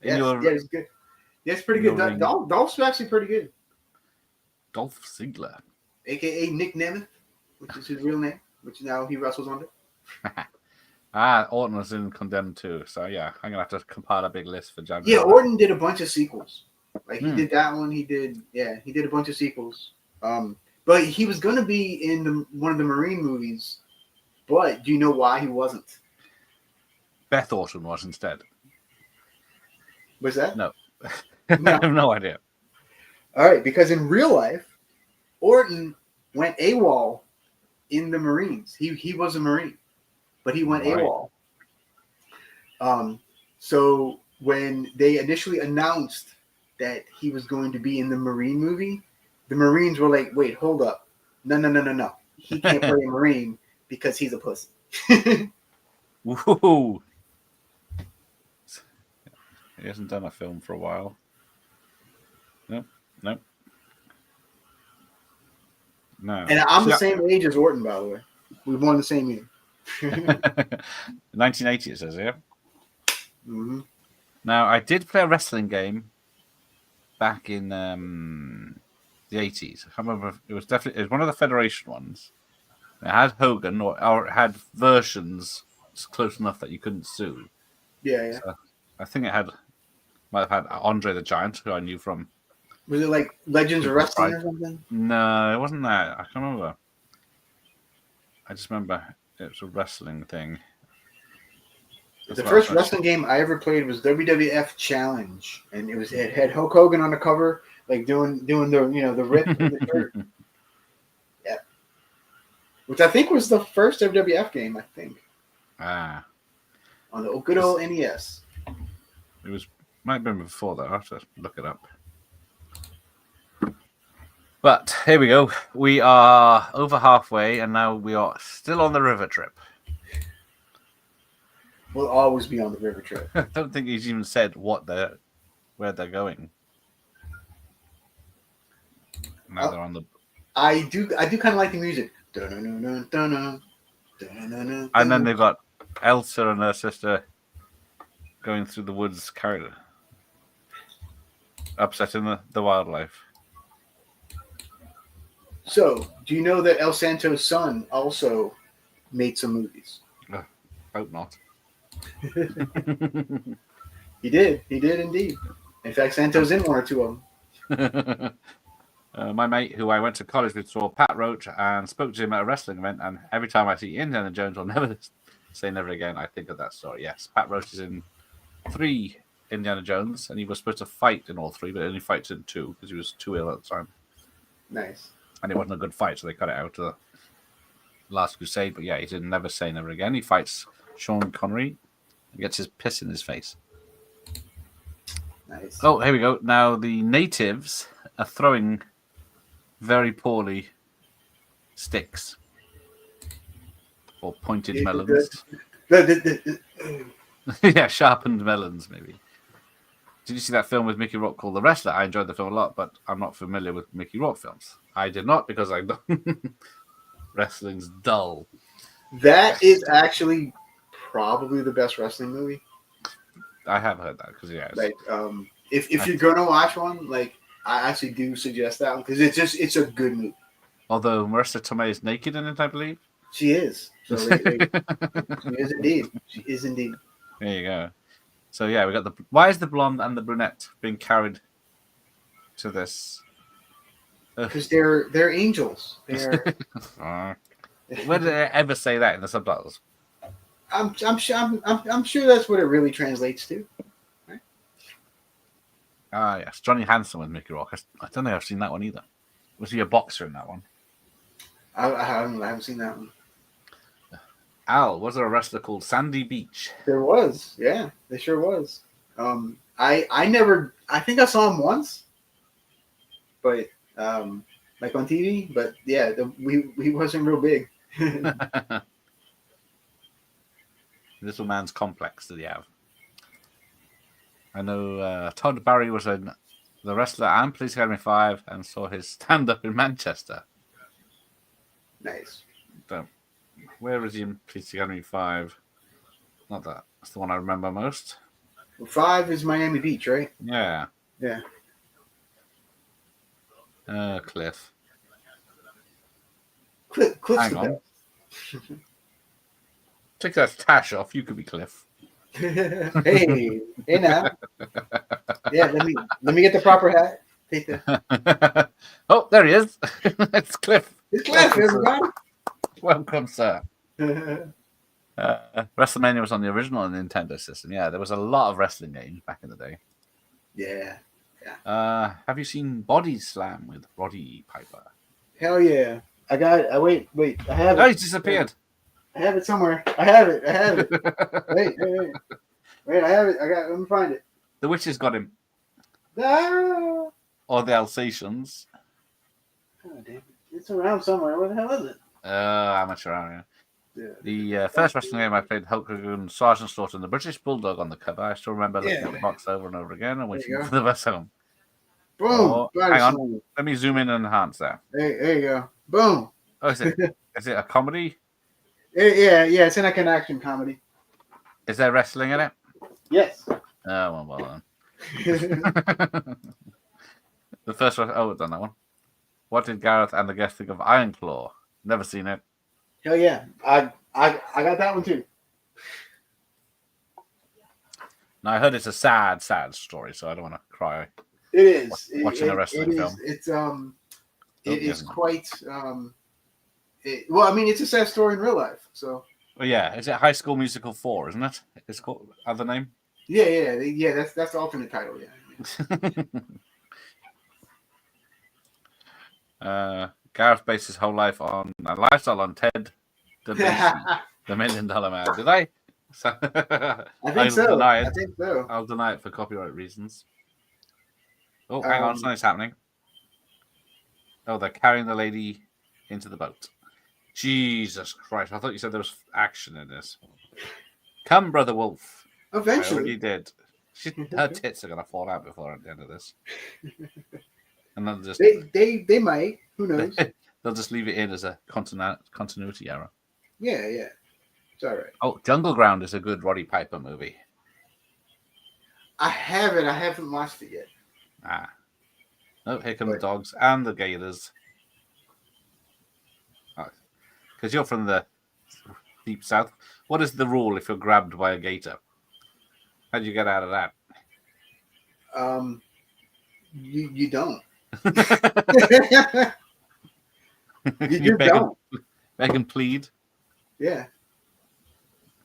Yeah, it's good. Yeah, it's pretty good. Dolph's actually pretty good. Dolph Ziggler. AKA Nick Nemeth, which is his real name, which now he wrestles under. Orton was in Condemned too, so yeah, I'm gonna have to compile a big list for January. Yeah, Orton did a bunch of sequels. Like he did that one. He did a bunch of sequels. But he was gonna be in one of the Marine movies. But do you know why he wasn't? Beth Orton was instead. Was that? No. No. I have no idea. All right, because in real life, Orton went AWOL in the Marines. He was a Marine, but he went AWOL. So when they initially announced that he was going to be in the Marine movie, the Marines were like, "Wait, hold up, no. He can't play a Marine because he's a pussy." Woohoo! He hasn't done a film for a while. Nope. No. And I'm the same age as Orton, by the way. We were born the same year. 1980, it says here. Mm-hmm. Now, I did play a wrestling game back in the 80s. I can't remember if it was one of the Federation ones. It had Hogan, or it had versions close enough that you couldn't sue. Yeah. So I think it might have had Andre the Giant, who I knew from. Was it like Legends of Wrestling or something? No, it wasn't that. I can't remember. I just remember it was a wrestling thing. The first wrestling game I ever played was WWF Challenge, and it had Hulk Hogan on the cover, like doing the the rip in the shirt. Yeah, which I think was the first WWF game. I think. On the good old NES. It might have been before that. I have to look it up. But here we go. We are over halfway, and now we are still on the river trip. We'll always be on the river trip. I don't think he's even said where they're going. Now they're on the. I do kind of like the music. And then they've got Elsa and her sister going through the woods, upsetting the wildlife. So, do you know that El Santo's son also made some movies? Hope not. He did indeed. In fact, Santo's in one or two of them. My mate, who I went to college with, saw Pat Roach and spoke to him at a wrestling event. And every time I see Indiana Jones, I'll never say never again. I think of that story. Yes, Pat Roach is in 3 Indiana Jones, and he was supposed to fight in all 3, but only fights in 2 because he was too ill at the time. Nice. And it wasn't a good fight, so they cut it out to the Last Crusade. But yeah, he didn't never say never again. He fights Sean Connery and gets his piss in his face. Nice. Oh, here we go. Now the natives are throwing very poorly sticks or pointed melons. Yeah, sharpened melons, maybe. Did you see that film with Mickey Rourke called The Wrestler? I enjoyed the film a lot, but I'm not familiar with Mickey Rourke films. I did not because wrestling's dull. That is actually probably the best wrestling movie. I have heard that because like if you're gonna watch one, like I actually do suggest that one because it's a good movie. Although Marissa Tomei is naked in it, I believe. She is. So she is indeed. She is indeed. There you go. So yeah, we got why is the blonde and the brunette being carried to this because they're angels. They're. Where did they ever say that in the subtitles? I'm sure that's what it really translates to. Right? Yes, Johnny Hansen with Mickey Rourke. I don't think I've seen that one either. Was he a boxer in that one? I haven't seen that one. Al, was there a wrestler called Sandy Beach? There was, yeah, there sure was. I think I saw him once, but like on TV. But yeah, he wasn't real big. Little man's complex did he have? I know Todd Barry was in The Wrestler and Police Academy 5 and saw his stand-up in Manchester. Nice. Where is he in Police Academy 5? Not that. That's the one I remember most. Well, 5 is Miami Beach, right? Yeah. Yeah. Cliff. Cliff's Hang on. Take that tash off. You could be Cliff. hey now. Yeah, let me get the proper hat. Take the. Oh, there he is. It's Cliff. It's Cliff, everybody. Welcome, sir. WrestleMania was on the original Nintendo system. Yeah, there was a lot of wrestling games back in the day. Yeah. Have you seen Body Slam with Roddy Piper? Hell yeah. I got it. Wait. I have it. Oh, he's disappeared. I have it somewhere. I have it. Wait, I have it. Let me find it. The witches got him. Ah! Or the Alsatians. Oh, damn it. It's around somewhere. Where the hell is it? Amateur area. Yeah. The first wrestling game I played, Hulk Hogan, Sergeant Slaughter, and the British Bulldog on the cover. I still remember looking at the box over and over again and waiting for the best home. Boom! Oh, hang on. Let me zoom in and enhance that. Hey, there you go. Boom! Oh, is it a comedy? Yeah, it's an action comedy. Is there wrestling in it? Yes. Oh, well then. The first one, I've done that one. What did Gareth and the guest think of Iron Claw? Never seen it. Hell yeah. I got that one too. Now, I heard it's a sad story, so I don't want to cry. It is. Watching a wrestling film. It is quite well, I mean, it's a sad story in real life. So. Well, yeah, is it High School Musical 4, isn't it? It's called other name. Yeah. That's the alternate title. Yeah. Gareth based his whole lifestyle on Ted DiBiase, the $1 Million Man. Did I? I think so. Deny it. I think so. I'll deny it for copyright reasons. Oh, hang on, something's happening. Oh, they're carrying the lady into the boat. Jesus Christ! I thought you said there was action in this. Come, Brother Wolf. Eventually, I already did. Her tits are gonna fall out before the end of this. And they'll just they might. Who knows? They'll just leave it in as a continuity error. Yeah. It's all right. Oh, Jungle Ground is a good Roddy Piper movie. I haven't watched it yet. Oh, here come the dogs and the gators. Because you're from the deep south. What is the rule if you're grabbed by a gator? How do you get out of that? You don't. you don't. Make him plead. Yeah.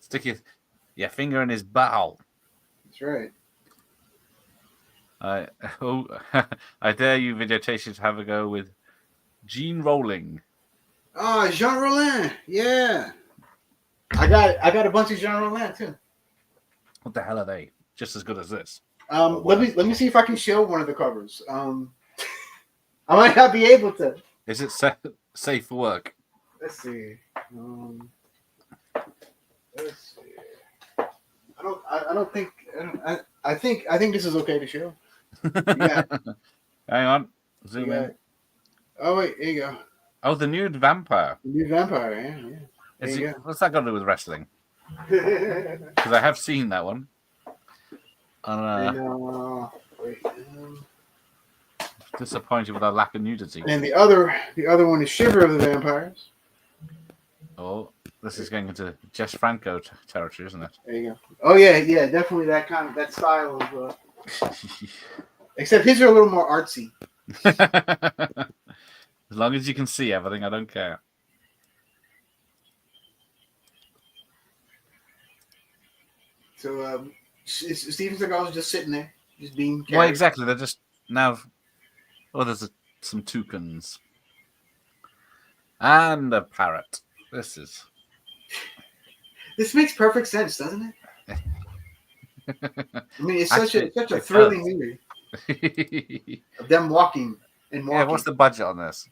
Stick your finger in his butthole. That's right. I dare you, Video Tasties, to have a go with Gene Rowling. Oh, Jean Rollin. Yeah. I got a bunch of Jean Rollin too. What the hell are they? Just as good as this. Let me see if I can show one of the covers. I might not be able to. Is it safe for work? Let's see. Let's see. I think this is okay to show. Yeah. Hang on. Zoom in. Oh wait, here you go. Oh, the nude vampire. The nude vampire, yeah. What's that got to do with wrestling? Because I have seen that one. Disappointed with our lack of nudity. And the other one is Shiver of the Vampires. Oh, this is getting into Jess Franco territory, isn't it? There you go. Oh yeah, definitely that style of. Except his are a little more artsy. As long as you can see everything, I don't care. So Steven Seagal's just sitting there, just being carried. Well, exactly. They're just now. Oh, there's some toucans and a parrot. This makes perfect sense, doesn't it? I mean, it's such a thrilling movie of them walking and walking. Yeah, what's the budget on this?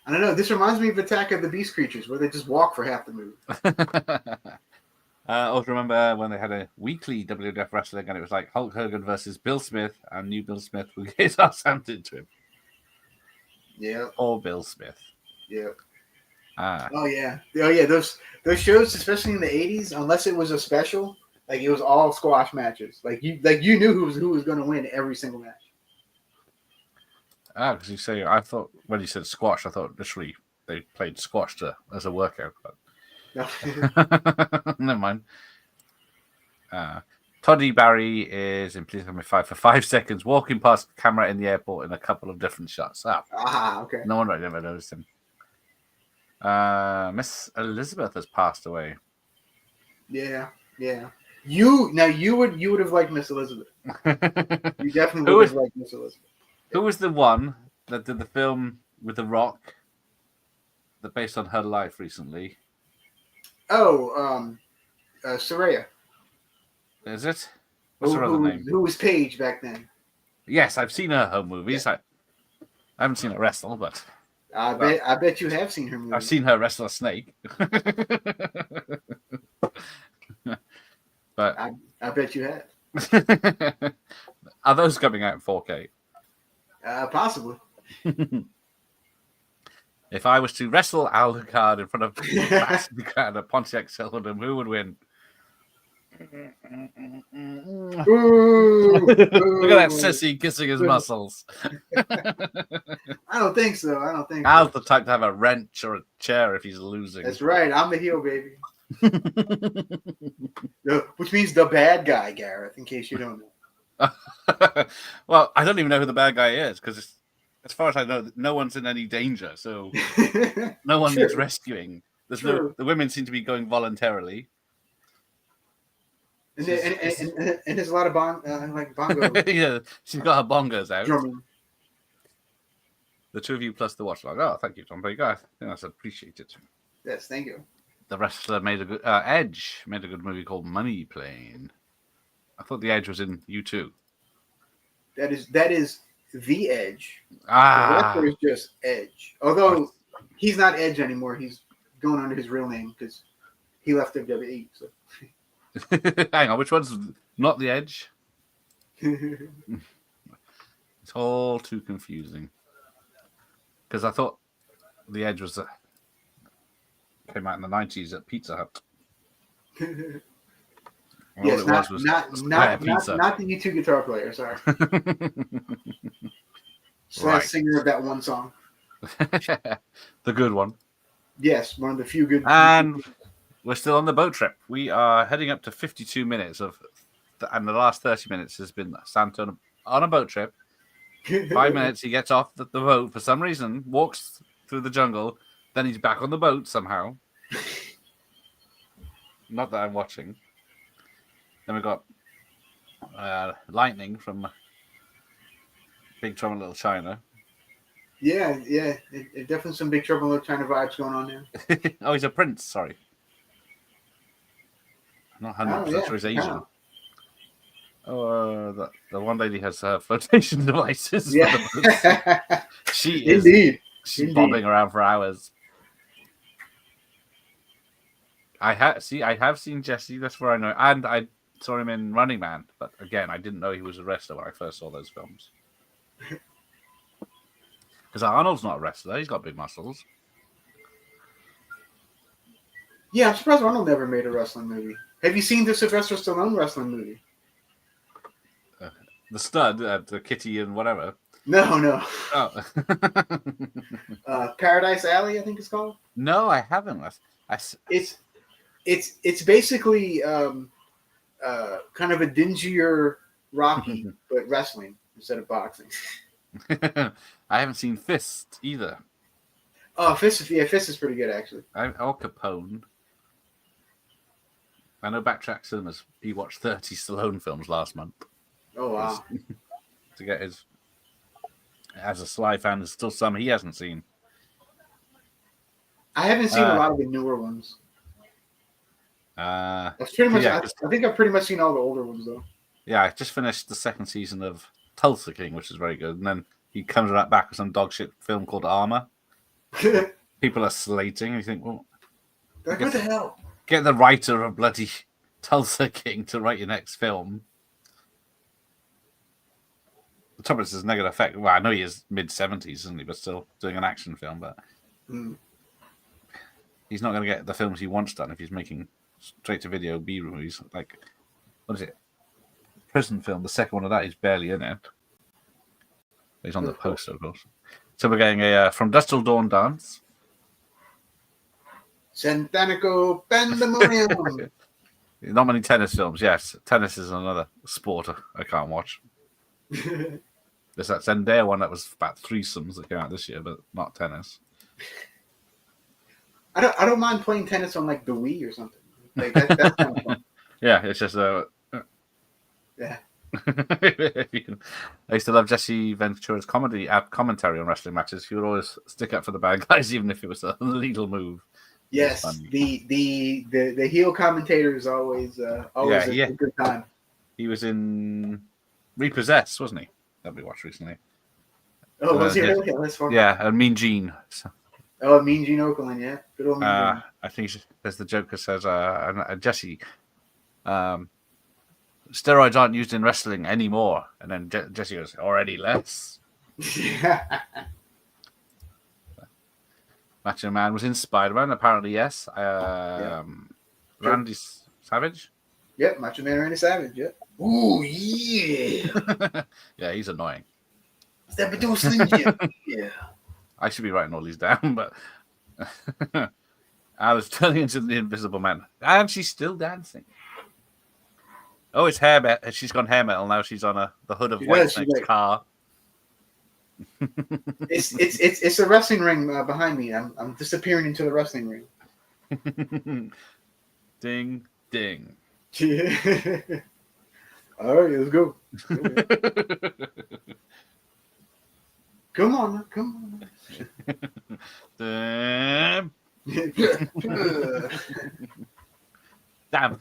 I don't know. This reminds me of Attack of the Beast Creatures, where they just walk for half the movie. I also remember when they had a weekly WWF wrestling, and it was like Hulk Hogan versus Bill Smith, and new Bill Smith would get our Santo into him. Yeah. Or Bill Smith. Yeah. Ah. Oh yeah. Those shows, especially in the '80s, unless it was a special, like it was all squash matches. Like you knew who was going to win every single match. Ah, because I thought when you said squash, I thought literally they played squash as a workout. But never mind. Toddy Barry is in Please Let Me Fight for 5 seconds, walking past the camera in the airport in a couple of different shots. Okay. No wonder I never noticed him. Miss Elizabeth has passed away. Yeah. You would have liked Miss Elizabeth. You definitely would have liked Miss Elizabeth. Who was the one that did the film with The Rock that based on her life recently? Oh, Saraya. Is it? What's her other name? Who was Paige back then? Yes, I've seen her home movies. Yeah. I haven't seen her wrestle, but I bet you have seen her movies. I've seen her wrestle a snake. But I bet you have. Are those coming out in 4K? Possibly. If I was to wrestle Lucard in front of a Pontiac Celadon, who would win? Ooh, look at that sissy kissing his muscles. I don't think so. Al's the type to have a wrench or a chair if he's losing. That's right. I'm the heel, baby. Which means the bad guy, Gareth, in case you don't know. Well, I don't even know who the bad guy is because, as far as I know, no one's in any danger, so no one needs rescuing. The women seem to be going voluntarily. And there's a lot of bongos. Yeah, she's got her bongos out. Drumming. The two of you plus the watchalong. Oh, thank you, Tom. Very good. I think that's appreciated. Yes, thank you. The wrestler made a good Edge made a good movie called Money Plane. I thought the Edge was in U2. That is the Edge. The wrestler is just Edge. Although he's not Edge anymore. He's going under his real name because he left WWE. So. Hang on, which one's not the Edge? It's all too confusing. Because I thought the Edge was came out in the 90s at Pizza Hut. Yes, not the U2 guitar player, sorry. Slash singer of that one song. The good one. Yes, one of the few good. And we're still on the boat trip. We are heading up to 52 minutes and the last 30 minutes has been Santo on a boat trip. 5 minutes, he gets off the boat for some reason, walks through the jungle, then he's back on the boat somehow. Not that I'm watching. Then we got Lightning from Big Trouble in Little China. Yeah. Definitely some Big Trouble in Little China vibes going on there. Oh, he's a prince, sorry. I'm not 100% sure he's Asian. Oh, the one lady has flotation devices. Yeah. She is. Indeed. She's bobbing around for hours. I have seen Jesse. That's where I know, and I saw him in Running Man. But again, I didn't know he was a wrestler when I first saw those films. Because Arnold's not a wrestler; he's got big muscles. Yeah, I'm surprised Arnold never made a wrestling movie. Have you seen the Sylvester Stallone wrestling movie? The stud, the kitty and whatever. No. Oh. Paradise Alley, I think it's called. No, I haven't. It's basically kind of a dingier Rocky, but wrestling instead of boxing. I haven't seen Fist either. Oh, Fist is pretty good actually. Al Capone. I know Backtrack Cinemas. He watched 30 Stallone films last month. Oh wow! To get his, as a Sly fan, there's still some he hasn't seen. I haven't seen a lot of the newer ones. That's pretty much. I think I've pretty much seen all the older ones though. Yeah, I just finished the second season of Tulsa King, which is very good, and then he comes right back with some dog shit film called Armor. People are slating. You think, well, what the hell? Get the writer of bloody Tulsa King to write your next film. The trouble is, there's negative effect. Well, I know he is mid-70s, isn't he? But still doing an action film. But he's not going to get the films he wants done if he's making straight-to-video B movies. Like, what is it? Prison film. The second one of that is barely in it. He's on the poster, of course. So we're getting a From Dusk Till Dawn dance. Santanico Pandemonium. Not many tennis films. Yes, tennis is another sport I can't watch. There's that Zendaya one that was about threesomes that came out this year, but not tennis. I don't mind playing tennis on like the Wii or something. Like that's kind of fun. Yeah, it's just yeah. I used to love Jesse Ventura's commentary on wrestling matches. He would always stick up for the bad guys, even if it was a legal move. Yes, the heel commentator is always a good time. He was in Repossessed, wasn't he? That we watched recently. Oh, was he really? That's fun. Yeah, and Mean Gene. Oh, Mean Gene Okerlund, yeah. Good old Mean Gene. I think there's the joke that says, Jesse, steroids aren't used in wrestling anymore. And then Jesse goes, already less. Macho Man was in Spider-Man, apparently, yes. Randy Savage? Yep, Macho Man Randy Savage, yep. Ooh, yeah. Yeah, he's annoying. Yeah. I should be writing all these down, but I was turning into the Invisible Man. And she's still dancing. Oh, it's hair metal. She's gone hair metal now. She's on the hood of Whitesnake's car. It's a wrestling ring behind me. I'm disappearing into the wrestling ring. Ding, ding. All right, let's go. Come on. Damn. Damn.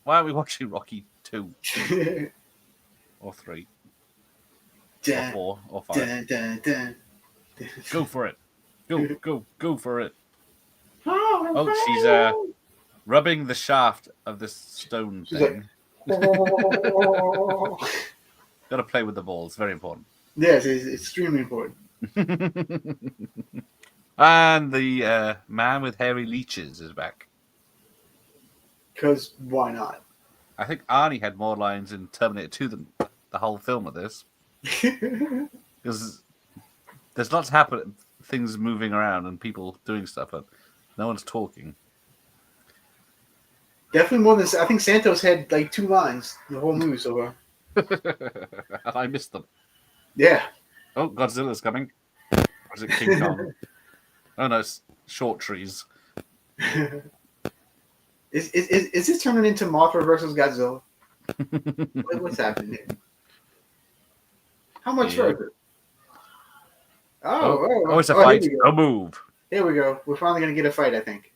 Why are we watching Rocky 2? Or 3? Or 4? Or 5? Go for it. Go for it. Oh, she's rubbing the shaft of this stone thing. Got to play with the balls. Very important. Yes, it's extremely important. And the man with hairy leeches is back. Because why not? I think Arnie had more lines in Terminator 2 than the whole film of this. Because there's lots happening, things moving around and people doing stuff, but no one's talking. Definitely more than I think Santos had like 2 lines the whole movie so far. I missed them. Yeah. Oh, Godzilla's coming. Or is it King Kong? Oh no, it's Short Trees. Is this turning into Mothra versus Godzilla? What's happening here? How much further? Oh, it's a fight. A move. Here we go. We're finally going to get a fight, I think.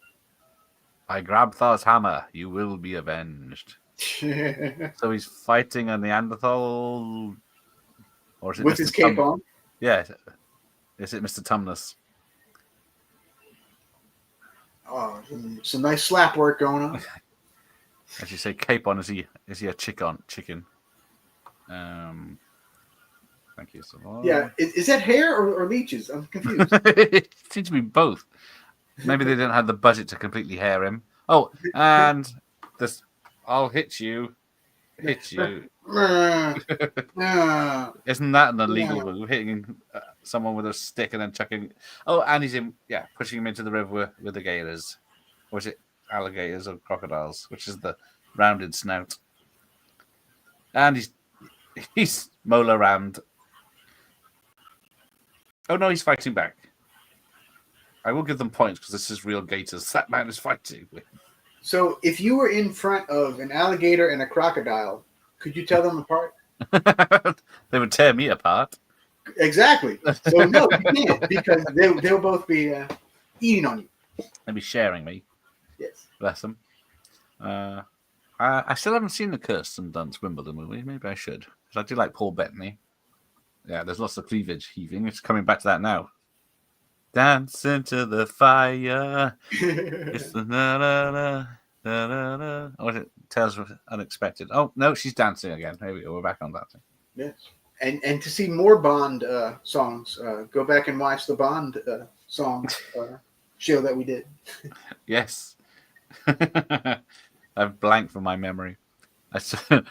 I grab Thor's hammer. You will be avenged. So he's fighting a Neanderthal, or is it with Mr. his cape on? Yeah, is it Mr. Tumnus? Oh, some nice slap work going on. As you say, cape on. Is he a chicken? Thank you so much. Yeah, is that hair or leeches? I'm confused. It seems to be both. Maybe they didn't have the budget to completely hair him. Oh, and this, I'll hit you. Isn't that an illegal move? Hitting someone with a stick and then chucking. Oh, and he's pushing him into the river with the gators. Or is it alligators or crocodiles? Which is the rounded snout. And he's molar rammed. Oh no, he's fighting back. I will give them points because this is real gators. That man is fighting. So if you were in front of an alligator and a crocodile, could you tell them apart? They would tear me apart. Exactly. So no, you can't because they'll both be eating on you. They'll be sharing me. Yes. Bless them. I still haven't seen the Kirsten Dunst Wimbledon movie. Maybe I should. Because I do like Paul Bettany. Yeah, there's lots of cleavage heaving. It's coming back to that now. Dance into the fire. It's the na-na-na. Or is it Tales of Unexpected? Oh, no, she's dancing again. Here we go. We're back on dancing. Yes. And to see more Bond songs, go back and watch the Bond song show that we did. Yes. I've blanked from my memory. I still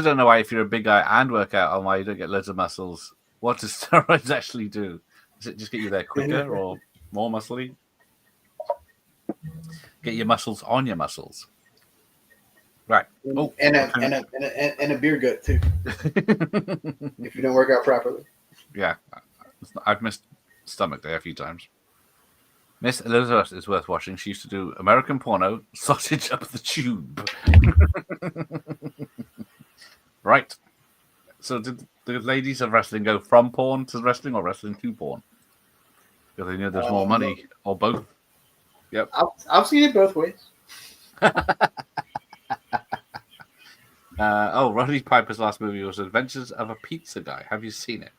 don't know why, if you're a big guy and work out, on why you don't get loads of muscles. What does steroids actually do? Does it just get you there quicker or more muscly? Get your muscles on your muscles. Right. Oh, and a beer gut too. If you don't work out properly. Yeah. I've missed stomach day a few times. Miss Elizabeth is worth watching. She used to do American porno, sausage up the tube. Right. So did the ladies of wrestling go from porn to wrestling or wrestling to porn? Because they knew there's more money, or both. Yep. I've seen it both ways. Roddy Piper's last movie was Adventures of a Pizza Guy. Have you seen it?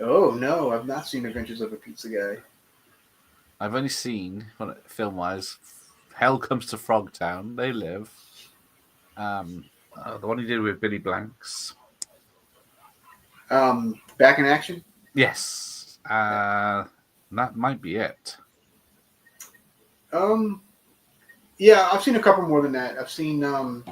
Oh, no, I've not seen Adventures of a Pizza Guy. I've only seen, film-wise, Hell Comes to Frogtown. They Live. The one he did with Billy Blanks. Back in Action? Yes. That might be it. Yeah, I've seen a couple more than that. I've seen The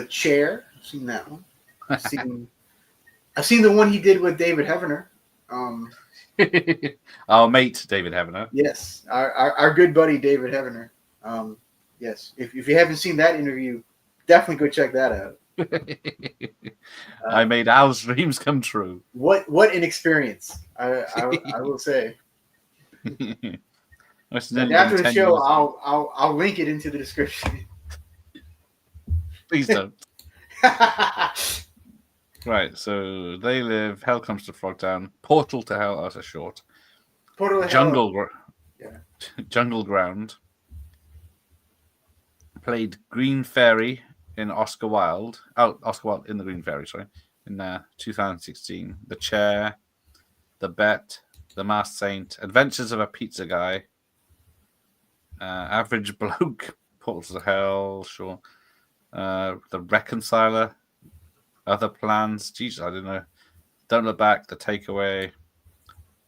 Chair. I've seen that one. I've seen the one he did with David Heavener. Our mate David Heavener. Yes, our good buddy David Heavener. Yes, if you haven't seen that interview, definitely go check that out. I made Al's dreams come true. What an experience! I will say. And after the show, I'll link it into the description. Please don't. Right, so They Live, Hell Comes to Frogtown, Portal to Hell, that's a short. Portal to Jungle, Hell. Yeah. Jungle Ground. Played Green Fairy in Oscar Wilde. Oh, Oscar Wilde in The Green Fairy, sorry. In 2016. The Chair, The Bet, The Masked Saint, Adventures of a Pizza Guy, Average Bloke, Portal to Hell, sure. The Reconciler, Other Plans. Jesus, I didn't know. Don't Look Back, The Takeaway,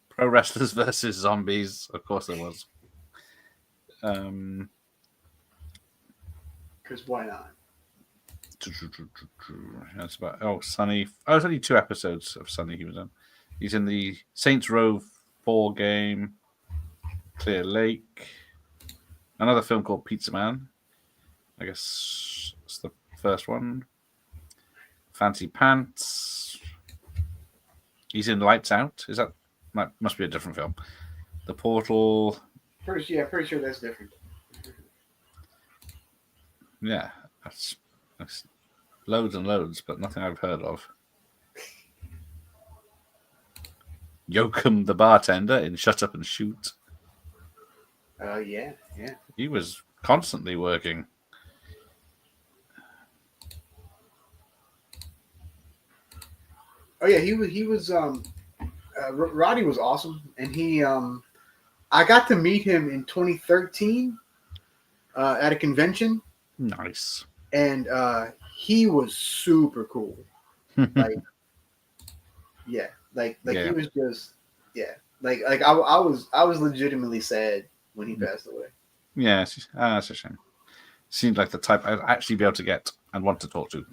Pro Wrestlers versus Zombies. Of course there was. Because why not? That's about Sunny. Oh, it's only 2 episodes of Sunny he was in. He's in the Saints Row 4 game, Clear Lake, another film called Pizza Man. I guess it's the first one. Fancy Pants. He's in Lights Out. Is that must be a different film? The Portal. Pretty sure that's different. Yeah, that's loads and loads, but nothing I've heard of. Yoakum the bartender in Shut Up and Shoot. Yeah. He was constantly working. Oh yeah, he was. Roddy was awesome, and he. I got to meet him in 2013 at a convention. Nice. And he was super cool. Like, yeah, like he was just, yeah, like I was legitimately sad when he passed away. Yeah, that's a shame. Seemed like the type I'd actually be able to get and want to talk to.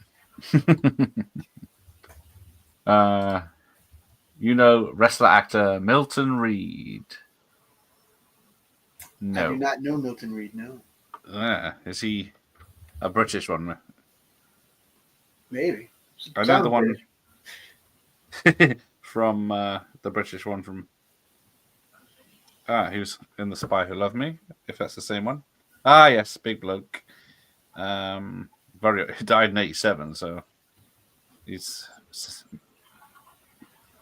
Wrestler actor Milton Reed. No, I do not know Milton Reed. No. Is he a British one? Maybe. I know the one from the British one from. He was in The Spy Who Loved Me. If that's the same one. Yes, big bloke. He died in '87, so he's.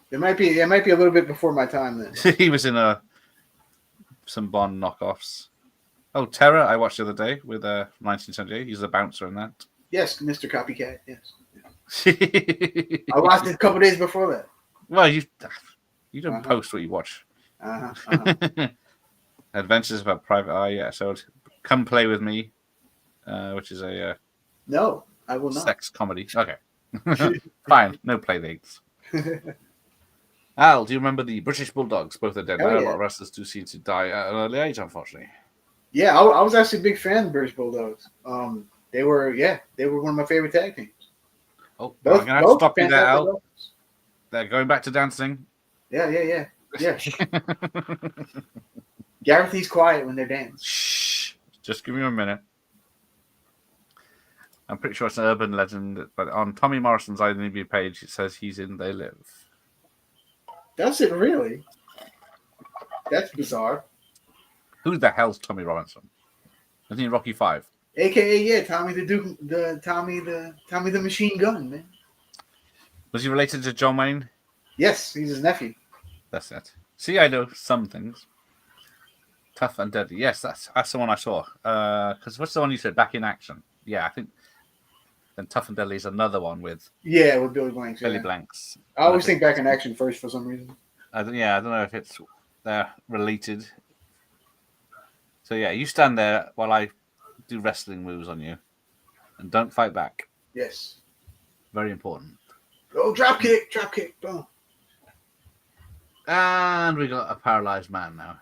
It might be a little bit before my time then. He was in some Bond knockoffs. Oh, Terror! I watched the other day with 1978. He's a bouncer in that. Yes, Mr. Copycat. Yes. I watched it a couple days before that. Well, you don't post what you watch. Adventures of a Private Eye. Yeah, so Come Play With Me, which is a no, I will not. Sex comedy. Okay, fine. No play dates. Al, do you remember the British Bulldogs? Both are dead now. A lot of wrestlers do seem to die at an early age, unfortunately. Yeah, I was actually a big fan of the British Bulldogs. They were one of my favorite tag teams. Oh, I'm going to have to stop you there, Al. They're going back to dancing. Yeah. Gareth, he's quiet when they dance. Shh. Just give me a minute. I'm pretty sure it's an urban legend, but on Tommy Morrison's IMDb page, it says he's in They Live. Does it really? That's bizarre. Who the hell's Tommy Robinson? Isn't he in Rocky 5? AKA, Tommy the Duke, Tommy the Machine Gun, man. Was he related to John Wayne? Yes, he's his nephew. That's it. See, I know some things. Tough and Deadly. Yes, that's the one I saw. Because what's the one you said? Back in Action. Yeah, I think. Then Tough and Deadly is another one with. Yeah, with Billy Blanks. Billy Blanks. I always think Back in Action first for some reason. I don't know if they're related. So yeah, you stand there while I do wrestling moves on you, and don't fight back. Yes. Very important. Oh, drop kick, boom. And we got a paralyzed man now.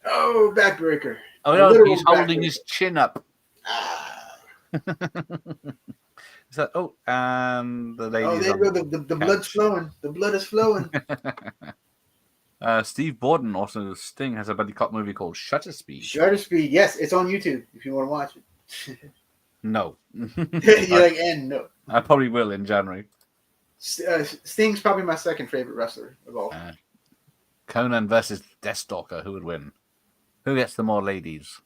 Oh, backbreaker. Oh no, he's holding his chin up. Is that? Oh, and the lady. Oh, there you go. The blood's flowing. The blood is flowing. Steve Borden, also Sting, has a buddy cop movie called Shutter Speed. Shutter Speed, yes, it's on YouTube if you want to watch it. No. No. I probably will in January. Sting's probably my second favorite wrestler of all. Conan versus Deathstalker. Who would win? Who gets the more ladies?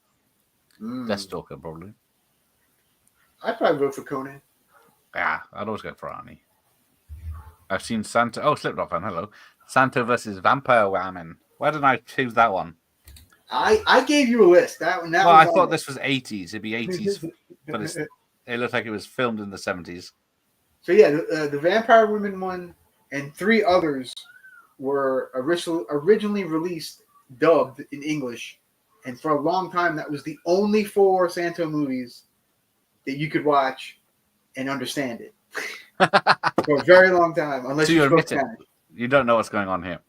Deathstalker, probably. I'd probably vote for Conan. Yeah, I'd always go for Arnie. I've seen Santo. Oh, Slipknot fan. Hello. Santo versus Vampire Woman. Why didn't I choose that one? I gave you a list. I thought this was 80s. It'd be 80s, but it looked like it was filmed in the 70s. So yeah, the Vampire Woman one and 3 others were originally released dubbed in English, and for a long time that was the only 4 Santo movies that you could watch and understand it for a very long time. Unless so you admit it. You don't know what's going on here.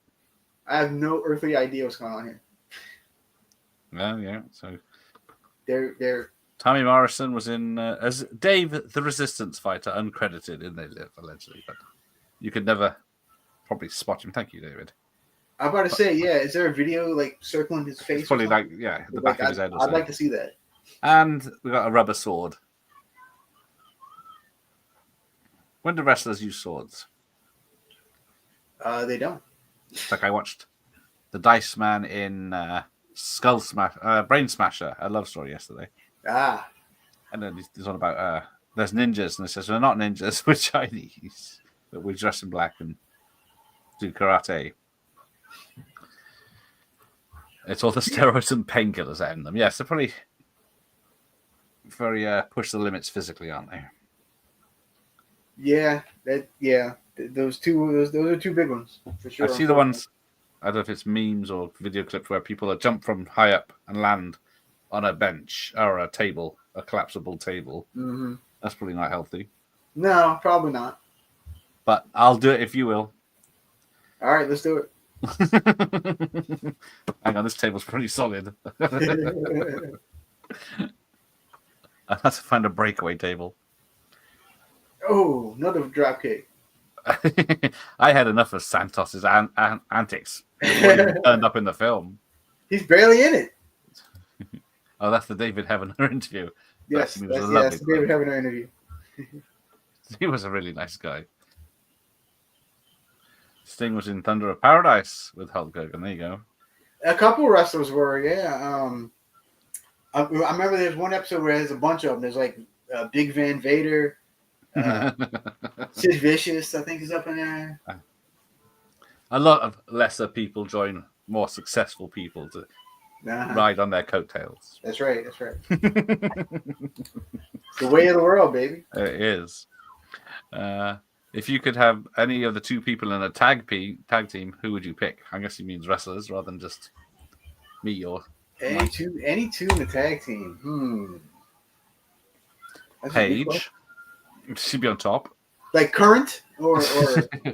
I have no earthly idea what's going on here. Well, yeah. So they're Tommy Morrison was in as Dave the Resistance Fighter, uncredited in They Live, allegedly, but you could never probably spot him. Thank you, David. I'm about to say, yeah. Is there a video like circling his face? It's probably like the back of his head. I'd like to see that. And we got a rubber sword. When do wrestlers use swords? They don't. It's like I watched the Dice Man in Brain Smasher, a love story yesterday. And then he's on about there's ninjas, and it says we're not ninjas, we're Chinese, but we dress in black and do karate. It's all the steroids and painkillers out in them. Yes, they're probably very push the limits physically, aren't they? Yeah, those are 2 big ones for sure. I see the ones. I don't know if it's memes or video clips where people jump from high up and land on a bench or a table, a collapsible table. Mm-hmm. That's probably not healthy. No, probably not. But I'll do it if you will. All right, let's do it. Hang on, this table's pretty solid. I have to find a breakaway table. Oh, another drop kick. I had enough of Santos's antics when he turned up in the film. He's barely in it. Oh, that's the David Heavener interview. Yes, that's the David Heavener interview. He was a really nice guy. Sting was in Thunder of Paradise with Hulk Hogan. There you go. A couple wrestlers were, yeah. I remember there's one episode where there's a bunch of them. There's like Big Van Vader, Sid Vicious, I think is up in there. A lot of lesser people join more successful people to ride on their coattails. That's right. That's right. The way of the world, baby. It is. If you could have any of the two people in a tag team, who would you pick? I guess he means wrestlers rather than just me or any two in the tag team. That's Paige. She'd be on top. Like current or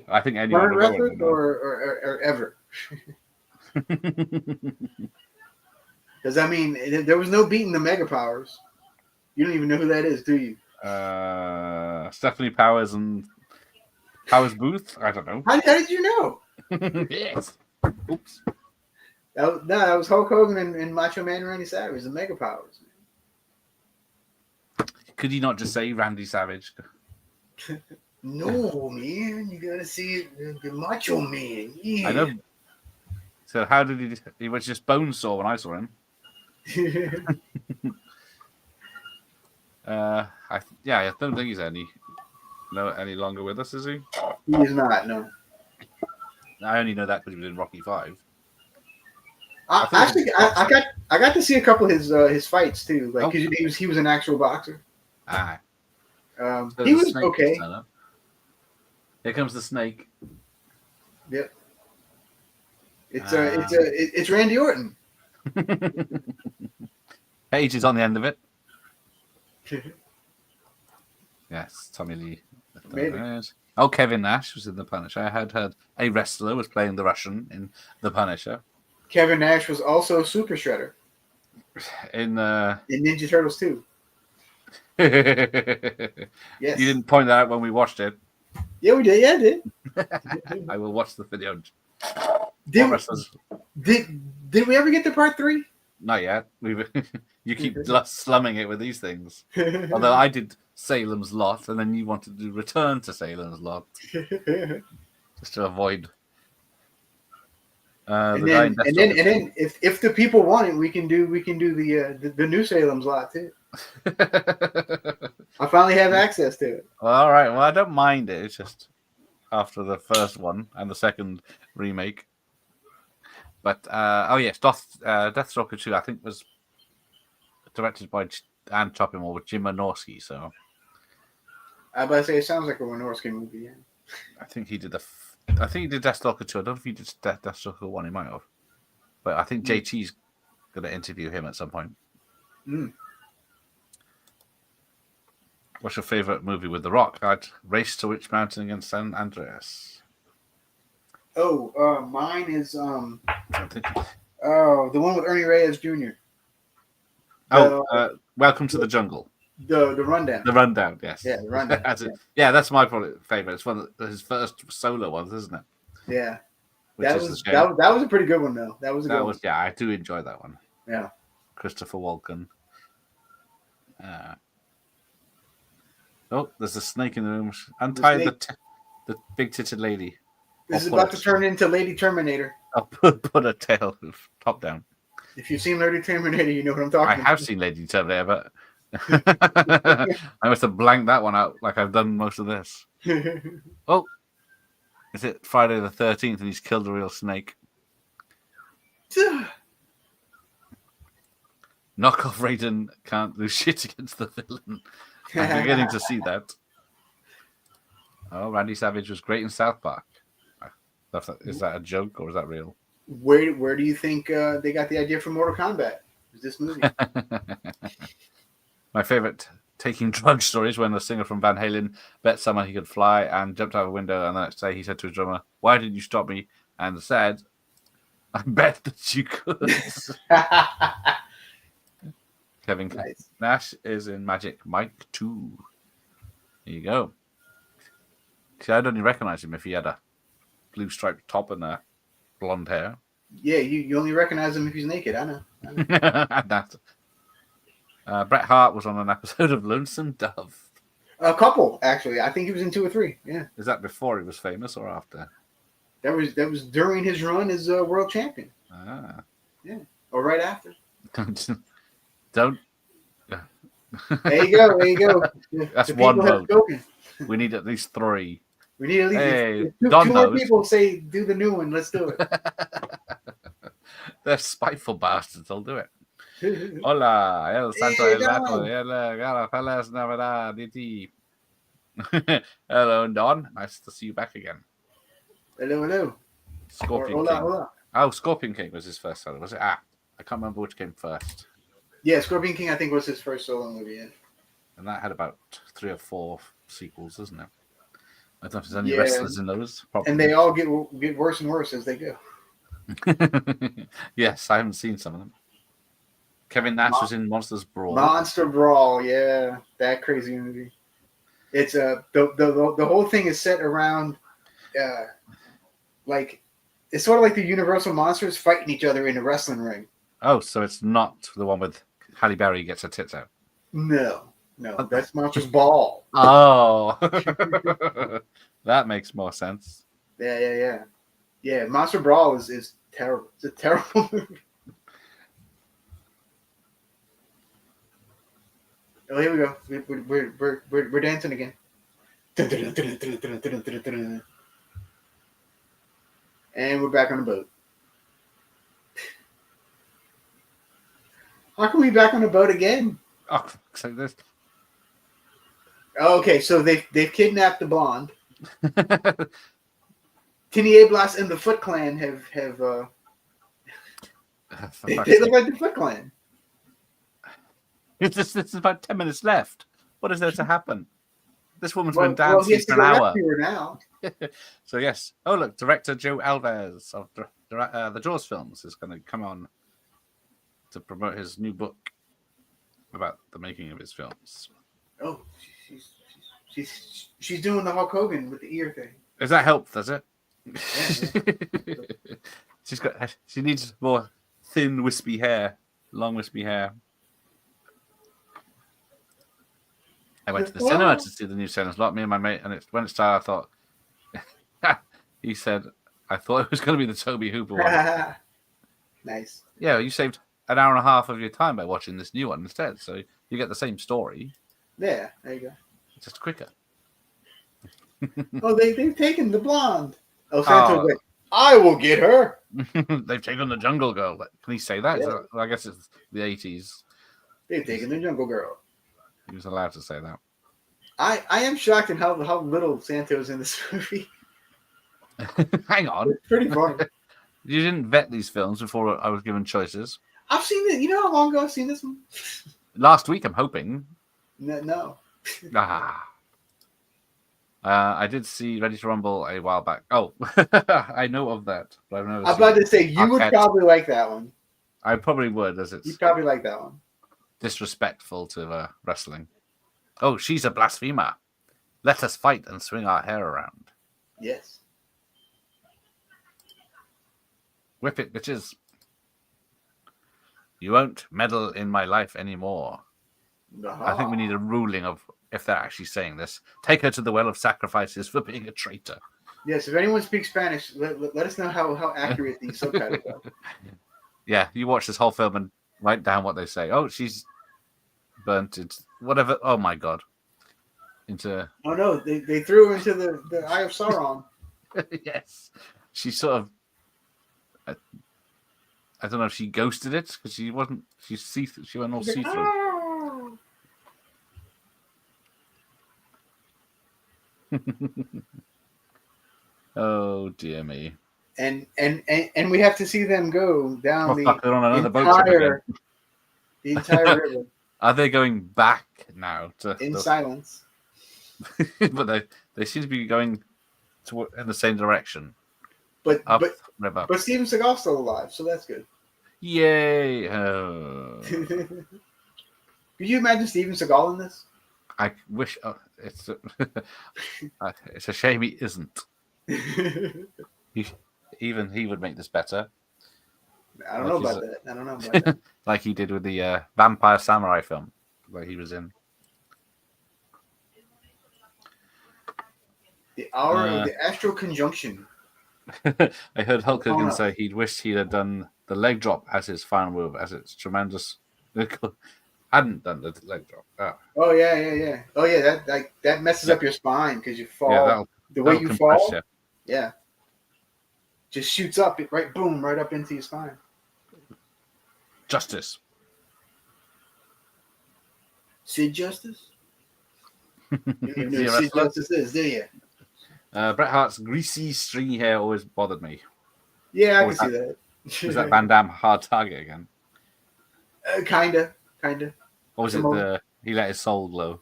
I think any current wrestler or ever. Because I mean, there was no beating the Mega Powers. You don't even know who that is, do you? Stephanie Powers and Powers Booth. I don't know. How did you know? Yes. Oops. That was Hulk Hogan and Macho Man Randy Savage, the Mega Powers. Could you not just say Randy Savage? No, man. You gotta see the Macho Man. Yeah. I know. So how did he? He was just bone sore when I saw him. I don't think he's any longer with us, is he? He is not. No. I only know that because he was in Rocky V. I got to see a couple of his fights too, like because he was an actual boxer. Ah. He was okay. Here comes the snake. Yep. It's Randy Orton. Paige is on the end of it. Yes, Tommy Lee. Maybe. Oh, Kevin Nash was in The Punisher. I had heard a wrestler was playing the Russian in The Punisher. Kevin Nash was also Super Shredder in Ninja Turtles 2. Yes. You didn't point that out when we watched it. Yeah, we did. Yeah, I did. I will watch the video. Did we ever get to part 3? Not yet. You keep slumming it with these things. Although I did Salem's Lot, and then you wanted to return to Salem's Lot just to avoid. And then if the people want it, we can do the new Salem's Lot too. I finally have access to it. Well, all right. Well, I don't mind it. It's just after the first one and the second remake. But Deathstalker 2, I think, was directed by and chopping more with Jim Wynorski. So I was about to say it sounds like a Wynorski movie. Yeah. I think he did Deathstalker 2. I don't know if he did Deathstalker 1. He might have, but I think JT's going to interview him at some point. What's your favorite movie with The Rock? I'd Race to Witch Mountain against San Andreas. Mine is the one with Ernie Reyes Jr. Welcome to the Jungle. The Rundown. The Rundown, yes. Yeah, the Rundown. That's my favorite. It's one of his first solo ones, isn't it? Yeah. That was a pretty good one, though. That was a good one. Yeah, I do enjoy that one. Yeah. Christopher Walken. There's a snake in the room. Untie the big-titted lady. This is about to turn into Lady Terminator. I'll put a tail top down. If you've seen Lady Terminator, you know what I'm talking about. I have seen Lady Terminator, but I must have blanked that one out like I've done most of this. Is it Friday the 13th and he's killed a real snake? Knockoff Raiden can't do shit against the villain. I'm beginning to see that. Oh, Randy Savage was great in South Park. Is that a joke or is that real? Where do you think they got the idea for Mortal Kombat? Is this movie? My favorite taking drug story is when the singer from Van Halen bet someone he could fly and jumped out of a window, and the next day he said to his drummer, "Why didn't you stop me?" And said, "I bet that you could." Kevin Nash is in Magic Mike 2. There you go. See, I'd only recognize him if he had a blue striped top and a blonde hair. Yeah, you only recognize him if he's naked. I know. Bret Hart was on an episode of Lonesome Dove. A couple, actually. I think he was in 2 or 3. Yeah. Is that before he was famous or after? That was during his run as world champion. Ah. Yeah, or right after. Don't. There you go. There you go. That's the one people have vote. spoken. We need at least 3. We need at least Hey, two more people say do the new one. Let's do it. They're spiteful bastards. I'll do it. Hola, el Santo, el Gato, el Feliz Navidad, DT. Hello, Don. Nice to see you back again. Hello. Scorpion King. Hola. Oh, Scorpion King was his first solo, was it? I can't remember which came first. Yeah, Scorpion King, I think, was his first solo movie. Yeah. And that had about 3 or 4 sequels, isn't it? I don't know if there's any wrestlers in those. Probably. And they all get worse and worse as they go. Yes, I haven't seen some of them. Kevin Nash was in Monsters Brawl. Monster Brawl, yeah, that crazy movie. It's the whole thing is set around, like it's sort of like the Universal monsters fighting each other in a wrestling ring. Oh, so it's not the one with Halle Berry gets her tits out. No, that's Monsters Ball. Oh, that makes more sense. Yeah. Monster Brawl is terrible. It's a terrible movie. Oh, here we go. We're dancing again. And we're back on the boat. How can we be back on the boat again? Oh, so this. Okay, so they've kidnapped the blonde. Tinier Blas and the Foot Clan have they look like the Foot Clan. This is about 10 minutes left. What is there to happen? This woman's been dancing for an hour. Now. So yes. Oh look, director Joe Alves of the Jaws films is going to come on to promote his new book about the making of his films. Oh, she's doing the Hulk Hogan with the ear thing. Does that help? Does it? Yeah. She needs more thin, wispy hair, long, wispy hair. I went to the cinema to see the new Silent Lot, me and my mate, and when it started, I thought, he said, I thought it was going to be the Toby Hooper one. Nice. Yeah, you saved an hour and a half of your time by watching this new one instead, so you get the same story. Yeah, there you go. Just quicker. Oh, they've taken the blonde. Oh, Santo's like, I will get her. They've taken the Jungle Girl. Can he say that? Yeah. I guess it's the 80s. They've taken the Jungle Girl. He was allowed to say that. I am shocked at how little Santo's in this movie. Hang on. It's pretty funny. You didn't vet these films before I was given choices. I've seen it. You know how long ago I've seen this one? Last week, I'm hoping. No. I did see Ready to Rumble a while back. Oh, I know of that, but I've never. I'm about to say you would probably like that one. I probably would, as it's. You probably like that one. Disrespectful to wrestling. Oh, she's a blasphemer. Let us fight and swing our hair around. Yes. Whip it, bitches. You won't meddle in my life anymore. I think we need a ruling of if they're actually saying this. Take her to the well of sacrifices for being a traitor. Yes, if anyone speaks Spanish, let us know how accurate these subtitles are. Yeah, you watch this whole film and write down what they say. Oh, she's burnt it. Whatever. Oh, my God. Into. Oh, no. They threw her into the Eye of Sauron. Yes. She sort of. I don't know if she ghosted it because she wasn't. She went all see-through. Oh dear me! And we have to see them go down the entire river. Are they going back now in silence? But they seem to be going in the same direction. But river. But Steven Seagal's still alive, so that's good. Yay! Could you imagine Steven Seagal in this? I wish it's a shame he isn't. Even he would make this better. I don't know about that. Like he did with the Vampire Samurai film that he was in. The Hour of the Astral Conjunction. I heard Hulk Hogan say he'd wished he'd have done the leg drop as his final move, as it's tremendous. Hadn't done the leg drop. Oh yeah. Oh yeah, that messes up your spine because you fall. Yeah, the way you fall. You. Yeah. Just shoots up, boom, right up into your spine. Justice. Sid Justice? You don't even know who Sid Justice is, do you? Bret Hart's greasy, stringy hair always bothered me. Yeah, I can see that. Was that Van Damme hard target again? Kinda. Or was it he let his soul glow?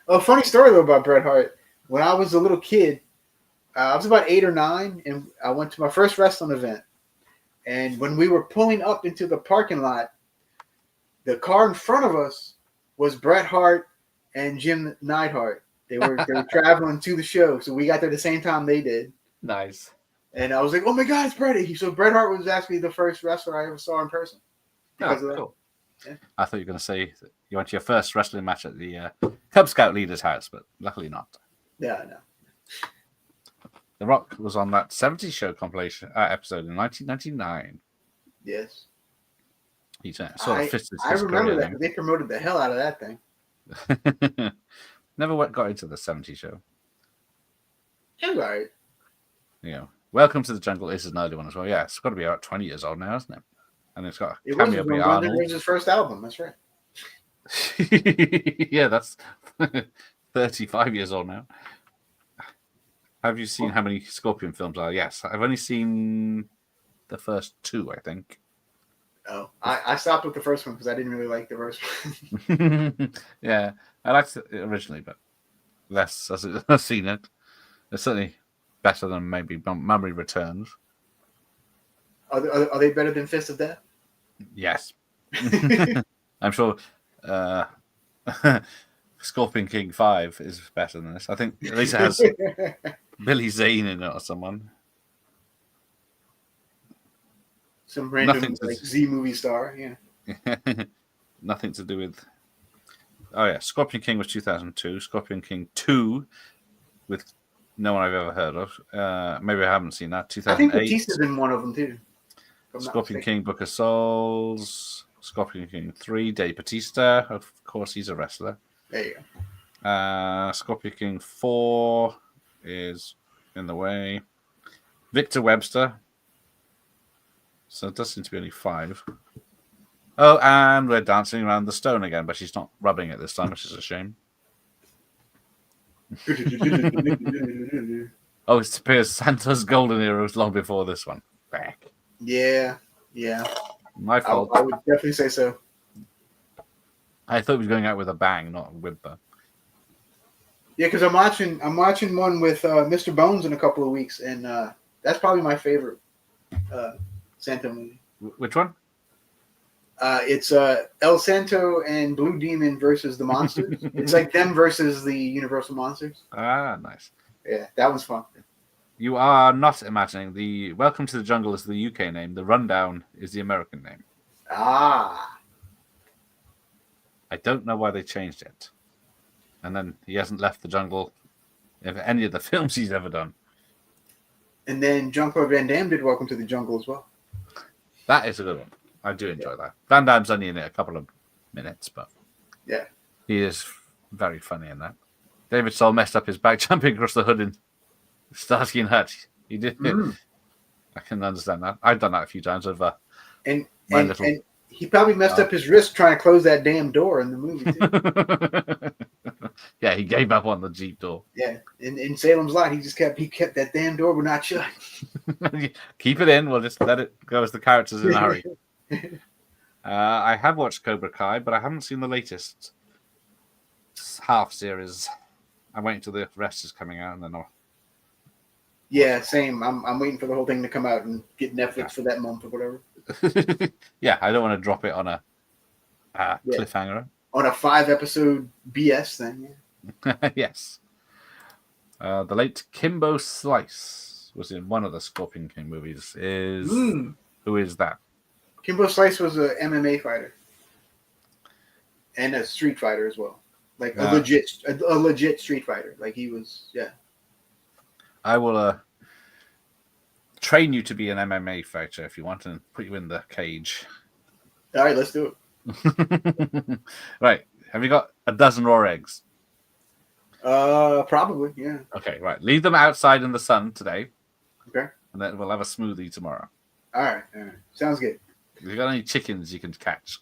Oh, funny story though about Bret Hart. When I was a little kid, I was about 8 or 9, and I went to my first wrestling event. And when we were pulling up into the parking lot, the car in front of us was Bret Hart and Jim Neidhart. They were traveling to the show, so we got there the same time they did. Nice. And I was like, "Oh my God, it's Bret!" So Bret Hart was actually the first wrestler I ever saw in person. Cool. Yeah. I thought you were going to say you went to your first wrestling match at the Cub Scout leader's house, but luckily not. Yeah, no. The Rock was on that 70s show compilation episode in 1999. Yes. He sort of fisted I remember that. They promoted the hell out of that thing. Never got into the 70s show. It was all right. You know, Welcome to the Jungle is an early one as well. Yeah, it's got to be about 20 years old now, isn't it? And it's got a cameo by Arnold. It was his first album. That's right. Yeah, that's 35 years old now. Have you seen how many Scorpion films are? Yes, I've only seen the first 2, I think. Oh, I stopped with the first one because I didn't really like the first one. Yeah, I liked it originally, but less as I've seen it. It's certainly better than maybe Memory Returns. Are they better than Fist of Death? Yes. I'm sure Scorpion King 5 is better than this. I think at least it has Billy Zane in it or someone. Some random Z movie star, yeah. Nothing to do with... Oh, yeah. Scorpion King was 2002. Scorpion King 2 with no one I've ever heard of. Maybe I haven't seen that. 2008. I think Batista's in one of them, too. Scorpion King, Book of Souls. Scorpion King 3, Dave Batista. Of course, he's a wrestler. There you go. Scorpion King 4 is in the way. Victor Webster. So it does seem to be only 5. Oh, and we're dancing around the stone again, but she's not rubbing it this time, which is a shame. Oh, it appears Santo's golden era was long before this one. Back. Yeah. My fault. I would definitely say so. I thought he was going out with a bang, not a whimper. Yeah, because I'm watching one with Mr. Bones in a couple of weeks, and that's probably my favorite Santo movie. Which one? It's El Santo and Blue Demon versus the monsters. It's like them versus the Universal monsters. Ah, nice. Yeah, that was fun. You are not imagining the Welcome to the Jungle is the UK name. The Rundown is the American name. Ah. I don't know why they changed it. And then he hasn't left the jungle in any of the films he's ever done. And then Jean-Claude Van Damme did Welcome to the Jungle as well. That is a good one. I do enjoy that. Van Damme's only in it a couple of minutes, but yeah, he is very funny in that. David Soul messed up his back jumping across the hood in Starsky and Hutch. He did. I can understand that. I've done that a few times over. And he probably messed up his wrist trying to close that damn door in the movie too. Yeah, he gave up on the Jeep door. Yeah, in Salem's Lot, he kept that damn door would not shut. Keep it in. We'll just let it go as the characters in a hurry. I have watched Cobra Kai, but I haven't seen the latest half series. I'm waiting till the rest is coming out, and then I'll... Yeah, same. I'm waiting for the whole thing to come out and get Netflix for that month or whatever. Yeah, I don't want to drop it on a cliffhanger. On a 5-episode BS thing. Yeah. Yes. The late Kimbo Slice was in one of the Scorpion King movies. Who is that? Kimbo Slice was a MMA fighter and a street fighter as well, like a legit street fighter. Like he was, yeah. I will train you to be an MMA fighter if you want and put you in the cage. All right, let's do it. Right. Have you got a dozen raw eggs? Probably, yeah. Okay, right. Leave them outside in the sun today. Okay. And then we'll have a smoothie tomorrow. All right. Sounds good. Have you got any chickens you can catch?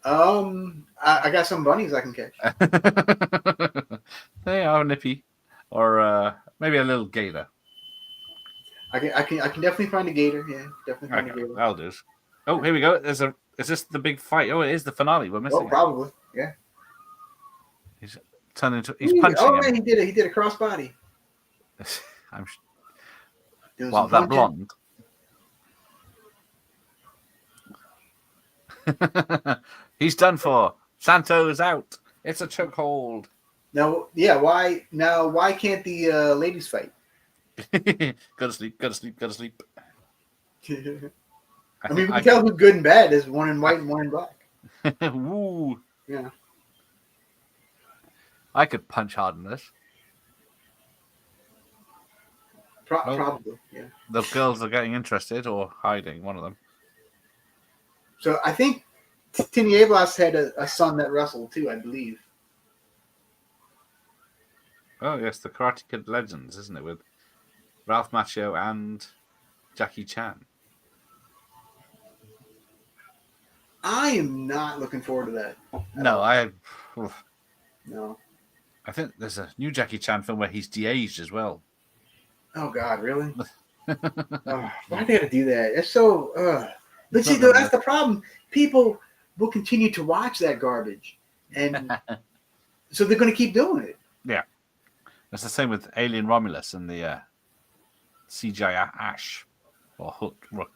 I got some bunnies I can catch. They are nippy. Or maybe a little gator. I can definitely find a gator. Yeah, definitely find a gator. That'll do. Oh, here we go. Is this the big fight? Oh, it is the finale. We're missing. Oh, probably. Yeah. He's punching him. Man, he did a crossbody. Well, that blonde. He's done for. Santo is out. It's a chokehold. Now, yeah. Why can't the ladies fight? Go to sleep. I mean, we can tell who's good and bad. There's one in white and one in black. Woo. Yeah. I could punch hard in this. Probably, yeah. The girls are getting interested or hiding, one of them. So I think Tinieblas had a son that wrestled too, I believe. Oh, yes, the Karate Kid Legends, isn't it? With Ralph Macchio and Jackie Chan. I am not looking forward to that. No, No. I think there's a new Jackie Chan film where he's de-aged as well. Oh, God, really? Why they gotta do that? It's so... But see, though, that's the problem. People will continue to watch that garbage. And so they're going to keep doing it. Yeah. It's the same with Alien Romulus and the CGI Ash or Rook.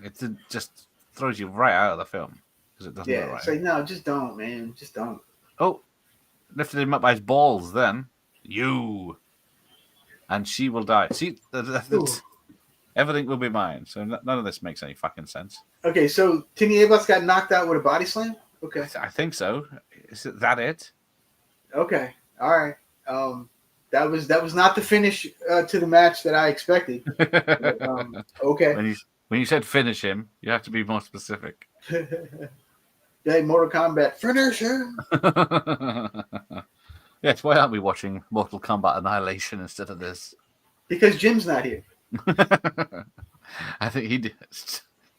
It just throws you right out of the film because it doesn't look right. So no, just don't, man. Just don't. Oh, lifted him up by his balls then. You. And she will die. See, everything will be mine. So none of this makes any fucking sense. Okay, so Tinieblas got knocked out with a body slam? Okay. I think so. Is that it? Okay. All right. That was not the finish to the match that I expected. But, okay. When you said finish him, you have to be more specific. Yeah, Mortal Kombat finish him. Yes, why aren't we watching Mortal Kombat Annihilation instead of this? Because Jim's not here. I think he did.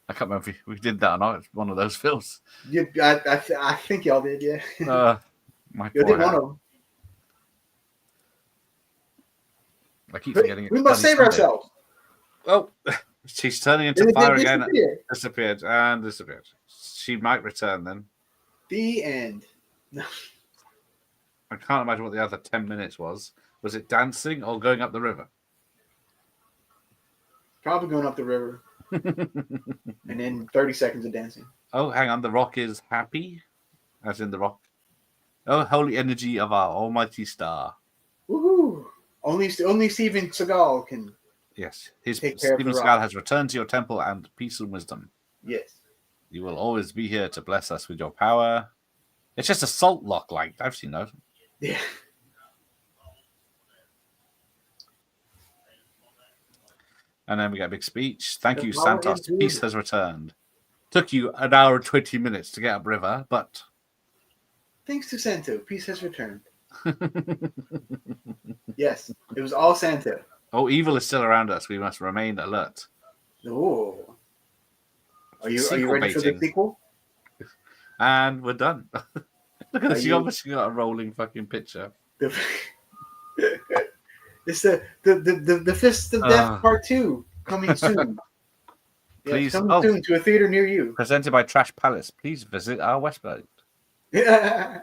I can't remember if we did that or not. It's one of those films. I think y'all did, yeah. My you did one of them. I keep forgetting it. We must save ourselves. Oh, she's turning into fire again. Disappeared. She might return then. The end. I can't imagine what the other 10 minutes was. Was it dancing or going up the river? Probably going up the river. And then 30 seconds of dancing. Oh, hang on. The Rock is happy? As in the Rock. Oh, holy energy of our almighty star. Woohoo! Only Steven Seagal can. Yes. Steven Seagal has returned to your temple and peace and wisdom. Yes. You will always be here to bless us with your power. It's just a salt lock, like I've seen those. Yeah. And then we get a big speech. Thank you, Santos. Peace has returned. Took you an hour and 20 minutes to get upriver, but... Thanks to Santo, peace has returned. Yes, it was all Santo. Oh, evil is still around us. We must remain alert. Oh. Are you ready for the sequel? And we're done. Look at this. You obviously got a rolling fucking picture. It's the Fist of Death Part 2 coming soon. Please, coming soon to a theater near you. Presented by Trash Palace. Please visit our website. Yeah.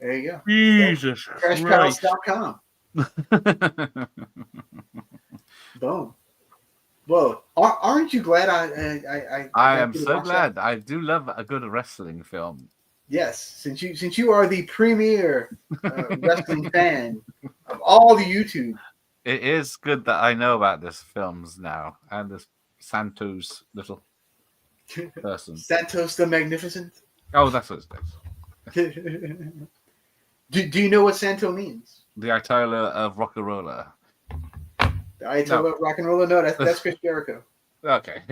There you go. Jesus Christ. TrashPalace.com. Boom. Well, aren't you glad I am so glad. I do love a good wrestling film. Yes, since you are the premier wrestling fan of all the YouTube. It is good that I know about this films now and this Santos little person. Santos the Magnificent. Oh, that's what it is. Do you know what Santo means? The Ayatollah of Rock-a-Roller. I talk about rock and roll. No, that's Chris Jericho. Okay.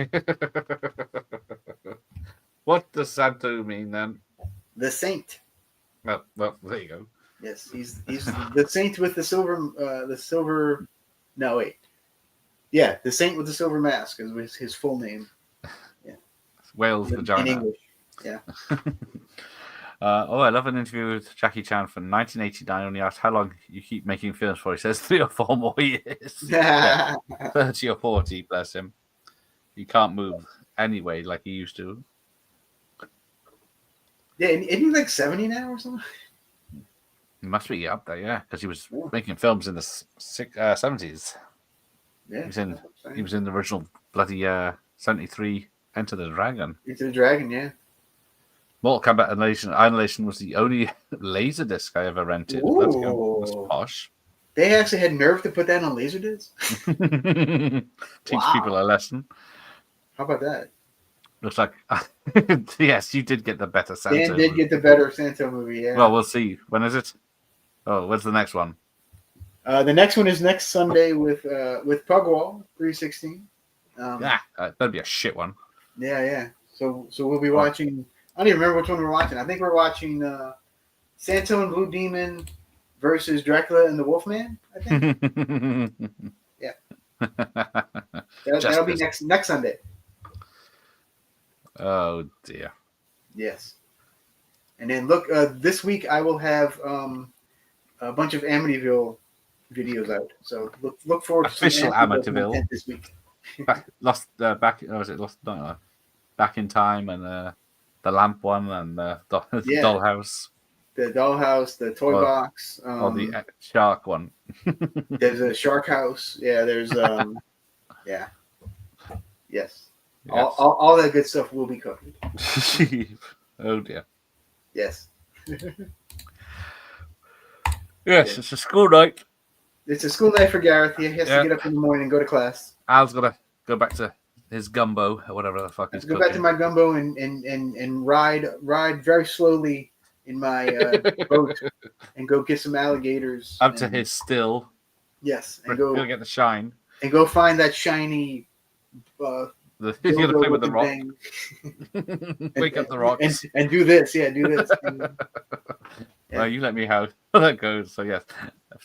What does Santo mean then? The Saint. Well, there you go. Yes, he's the Saint with the silver. No, wait. Yeah, the Saint with the silver mask is his full name. Yeah. Whale's vagina. In English. Yeah. I love an interview with Jackie Chan from 1989 when he asked how long you keep making films for. He says 3 or 4 more years. Yeah, 30 or 40, bless him. He can't move anyway like he used to. Yeah, isn't he like 70 now or something? He must be up there, yeah, because he was making films in the 70s. Yeah, he was in the original bloody 73 Enter the Dragon. Enter the Dragon, yeah. Mortal Kombat Annihilation was the only Laserdisc I ever rented. That's posh. They actually had nerve to put that on Laserdisc? Teach people a lesson. How about that? Looks like, yes, you did get the better Santo. Dan did get the better Santo movie, yeah. Well, we'll see. When is it? Oh, when's the next one? The next one is next Sunday with Pugwall 316. That'd be a shit one. Yeah. So we'll be watching. I don't even remember which one we're watching. I think we're watching Santo and Blue Demon versus Dracula and the Wolfman. I think. Yeah. That'll be next Sunday. Oh dear. Yes. And then look, this week I will have a bunch of Amityville videos out. So look forward to official Amityville this week. Back in Time and the lamp one and the dollhouse. The dollhouse, the toy box, or the shark one. There's a shark house. Yeah, there's yeah. Yes. All that good stuff will be covered. Oh dear. Yes. Yes, it's a school night. It's a school night for Gareth. He has to get up in the morning and go to class. Al's got to go back to his gumbo or whatever the fuck he's go back to my gumbo and ride very slowly in my boat and go get some alligators. Up to his still. Yes, and go get the shine. And go find that shiny. He's going to play with the rock. Wake up the rocks. And do this. Yeah, do this. Well, you let me how that goes. So, yes.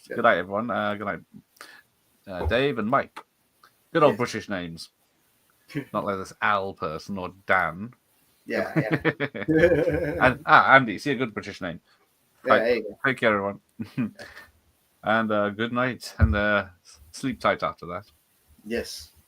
Good night, everyone. Good night, Dave and Mike. Good old British names. Not like this Al person or Dan. Yeah. And Andy. See a good British name. Right. Take care, everyone. And good night. And sleep tight after that. Yes.